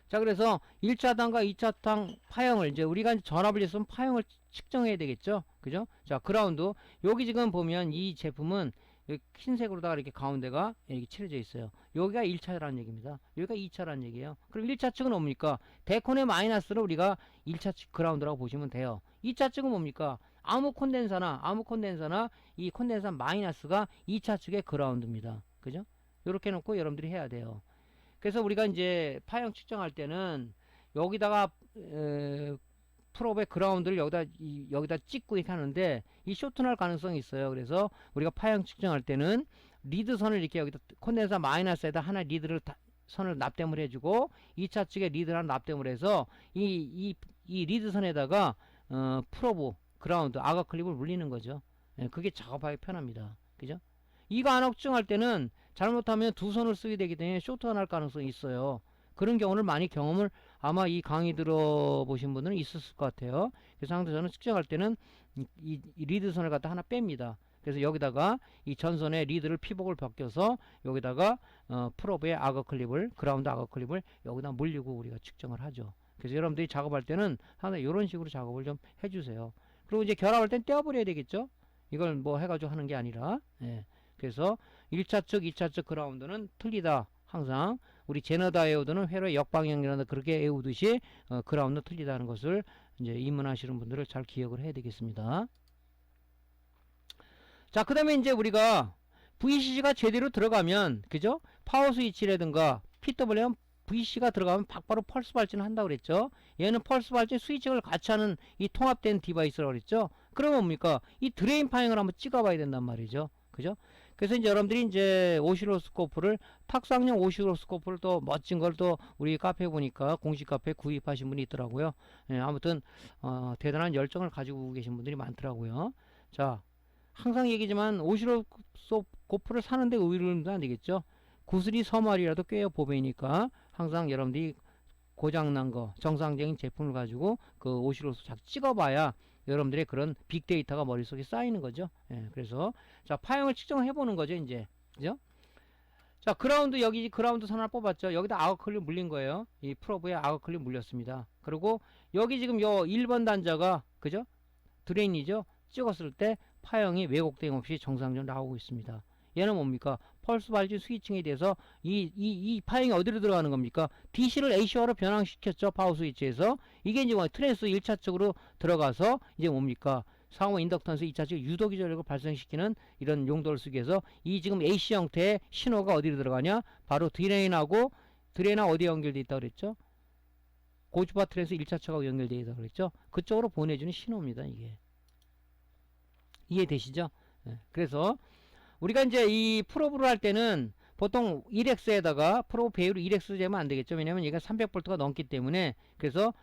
자, 그래서 1차당과 2차당 파형을 이제 우리가 전압을 했으면 파형을 측정해야 되겠죠. 그죠? 자, 그라운드. 여기 지금 보면 이 제품은 여기 흰색으로다가 이렇게 가운데가 이렇게 칠해져 있어요. 여기가 1차라는 얘기입니다. 여기가 2차라는 얘기예요. 그럼 1차 측은 뭡니까? 데콘의 마이너스를 우리가 1차 측 그라운드라고 보시면 돼요. 2차 측은 뭡니까? 아무 콘덴서나 이 콘덴서 마이너스가 2차 측의 그라운드입니다. 그죠? 이렇게 놓고 여러분들이 해야 돼요. 그래서 우리가 이제 파형 측정할 때는 여기다가 프로브의 그라운드를 여기다 찍고 이렇게 하는데 이 쇼트날 가능성이 있어요. 그래서 우리가 파형 측정할 때는 리드선을 이렇게 여기다 콘덴서 마이너스에다 하나 선을 납땜을 해주고 2차 측에 리드를 하나 납땜을 해서 이 리드선에다가 프로브 그라운드 아가 클립을 물리는 거죠. 그게 작업하기 편합니다. 그죠? 이거 하나 측정할 때는 잘못하면 두 손을 쓰게 되기 때문에 쇼트날 가능성이 있어요. 그런 경우를 많이 경험을 아마 이 강의 들어보신 분들은 있었을 것 같아요. 그래서 항상 저는 측정할 때는 이 리드선을 갖다 하나 뺍니다. 그래서 여기다가 이 전선에 리드를 피복을 벗겨서 여기다가 프로브의 아거 클립을 그라운드 아거 클립을 여기다 물리고 우리가 측정을 하죠. 그래서 여러분들이 작업할 때는 항상 이런 식으로 작업을 좀 해주세요. 그리고 이제 결합할 땐 떼어버려야 되겠죠. 이걸 뭐 해가지고 하는 게 아니라. 예. 그래서 1차 측, 2차 측 그라운드는 틀리다. 항상 우리 제너다이오드는 회로의 역방향이라는 그렇게 외우듯이 그라운드 틀리다는 것을 이제 입문하시는 분들을 잘 기억을 해야 되겠습니다. 자, 그 다음에 이제 우리가 VCC가 제대로 들어가면, 그죠? 파워 스위치라든가 PWM VCC가 들어가면 바로 펄스 발진을 한다고 그랬죠. 얘는 펄스 발진 스위칭을 같이 하는 이 통합된 디바이스라고 그랬죠. 그러면 뭡니까? 이 드레인 파형을 한번 찍어봐야 된단 말이죠. 그죠? 그래서 이제 여러분들이 이제 오시로스코프를 탁상용 오시로스코프를 또 멋진 걸 또 우리 카페 보니까 공식 카페 구입하신 분이 있더라고요. 예, 아무튼 대단한 열정을 가지고 계신 분들이 많더라고요. 자, 항상 얘기지만 오시로스코프를 사는데 의료는 안 되겠죠. 구슬이 서말이라도 꿰어 보배니까 항상 여러분들이 고장난 거 정상적인 제품을 가지고 그 오시로스코프 찍어봐야 여러분들의 그런 빅데이터가 머릿속에 쌓이는 거죠. 예, 그래서 자, 파형을 측정을 해보는 거죠, 이제. 그죠? 자, 그라운드 여기 그라운드 선 하나 뽑았죠. 여기다 아웃클립 물린 거예요. 이 프로브에 아웃클립 물렸습니다. 그리고 여기 지금 요 1번 단자가 그죠? 드레인이죠. 찍었을 때 파형이 왜곡됨 없이 정상적으로 나오고 있습니다. 얘는 뭡니까? 펄스 발진 스위칭에 대해서 이 파형이 어디로 들어가는 겁니까? DC를 AC화로 변환시켰죠. 파워 스위치에서. 이게 이제 뭐 트랜스 1차 쪽으로 들어가서 이제 뭡니까? 상호 인덕턴스 2차 쪽 유도 기전력을 발생시키는 이런 용도를 쓰기 위해서 이 지금 AC 형태의 신호가 어디로 들어가냐? 바로 드레인하고 드레인은 어디에 연결되어 있다고 그랬죠? 고주파 트랜스 1차처가 연결되어 있다고 그랬죠? 그쪽으로 보내주는 신호입니다. 이게 이해되시죠? 예. 그래서 우리가 이제 이 프로브를 할 때는 보통 1X에다가 프로브 배율을 1X 재면 안 되겠죠. 왜냐면 얘가 300V가 넘기 때문에. 그래서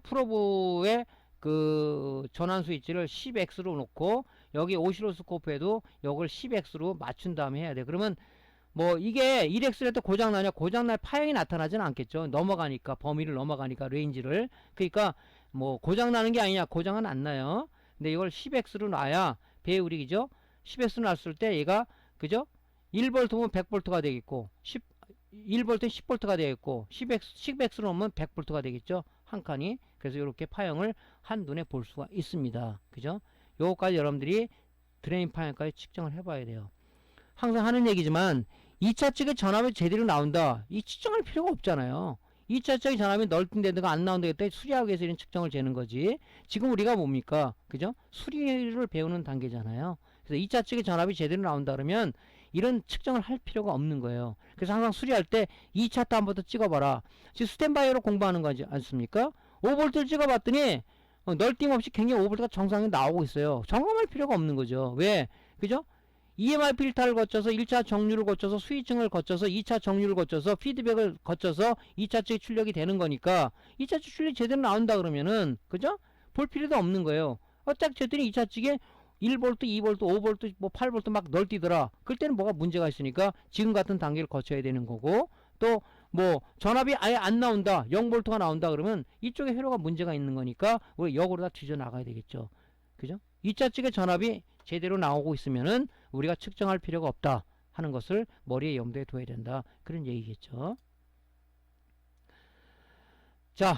프로브의 그 전환 스위치를 10X로 놓고 여기 오시로스코프에도 이걸 10X로 맞춘 다음에 해야 돼. 그러면 뭐 이게 1X라도 고장나냐? 고장날 파형이 나타나지는 않겠죠. 넘어가니까, 범위를 넘어가니까, 레인지를. 그러니까 뭐 고장나는 게 아니냐? 고장은 안 나요. 근데 이걸 10X로 놔야 배율이, 그죠? 10X로 놨을 때 얘가, 그죠? 1V면 100V가 되겠고 1V는 10V가 되겠고 10X로 놓으면 100V가 되겠죠. 한 칸이. 그래서 이렇게 파형을 한눈에 볼 수가 있습니다. 그죠? 요거까지 여러분들이 드레인 파형까지 측정을 해봐야 돼요. 항상 하는 얘기지만 2차 측에 전압이 제대로 나온다, 이 측정할 필요가 없잖아요. 2차 측의 전압이 널팅되든가 안 나온다고 했더니 수리하기 위해서 이런 측정을 재는 거지. 지금 우리가 뭡니까? 그죠? 수리를 배우는 단계잖아요. 그래서 2차 측의 전압이 제대로 나온다 그러면 이런 측정을 할 필요가 없는 거예요. 그래서 항상 수리할 때 2차트 한번 더 찍어봐라. 지금 스탠바이로 공부하는 거지 않습니까? 5V를 찍어봤더니 널띵 없이 굉장히 5V가 정상에 나오고 있어요. 점검할 필요가 없는 거죠. 왜? 그죠? EMI 필터를 거쳐서 1차 정류를 거쳐서 스위칭을 거쳐서 2차 정류를 거쳐서 피드백을 거쳐서 2차 측 출력이 되는 거니까 2차 측 출력이 제대로 나온다 그러면은, 그죠? 볼 필요도 없는 거예요. 딱 쳤더니 2차 측에 1V, 2V, 5V, 뭐 8V 막 널뛰더라. 그럴 때는 뭐가 문제가 있으니까 지금 같은 단계를 거쳐야 되는 거고, 또 뭐 전압이 아예 안 나온다, 0V가 나온다 그러면 이쪽에 회로가 문제가 있는 거니까 우리 역으로 다 뒤져 나가야 되겠죠. 그죠? 2차 측의 전압이 제대로 나오고 있으면은 우리가 측정할 필요가 없다 하는 것을 머리에 염두에 둬야 된다, 그런 얘기겠죠. 자,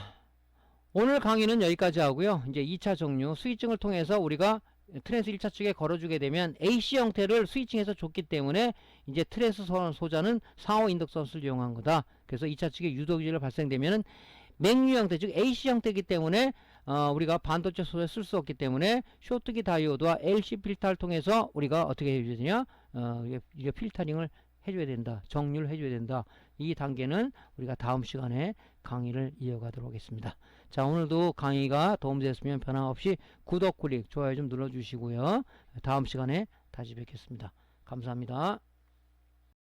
오늘 강의는 여기까지 하고요. 이제 2차 정류 스위칭을 통해서 우리가 트랜스 1차 측에 걸어주게 되면 AC 형태를 스위칭해서 줬기 때문에 이제 트랜스 소자는 상호 인덕선수를 이용한 거다. 그래서 2차 측에 유도기질이 발생되면은 맥류 형태, 즉 AC 형태이기 때문에 우리가 반도체 소자를 쓸 수 없기 때문에 쇼트기 다이오드와 LC 필터를 통해서 우리가 어떻게 해줘야 되냐? 이게 필터링을 해줘야 된다. 정류를 해줘야 된다. 이 단계는 우리가 다음 시간에 강의를 이어가도록 하겠습니다. 자, 오늘도 강의가 도움되셨으면 변함없이 구독, 클릭, 좋아요 좀 눌러주시고요. 다음 시간에 다시 뵙겠습니다. 감사합니다.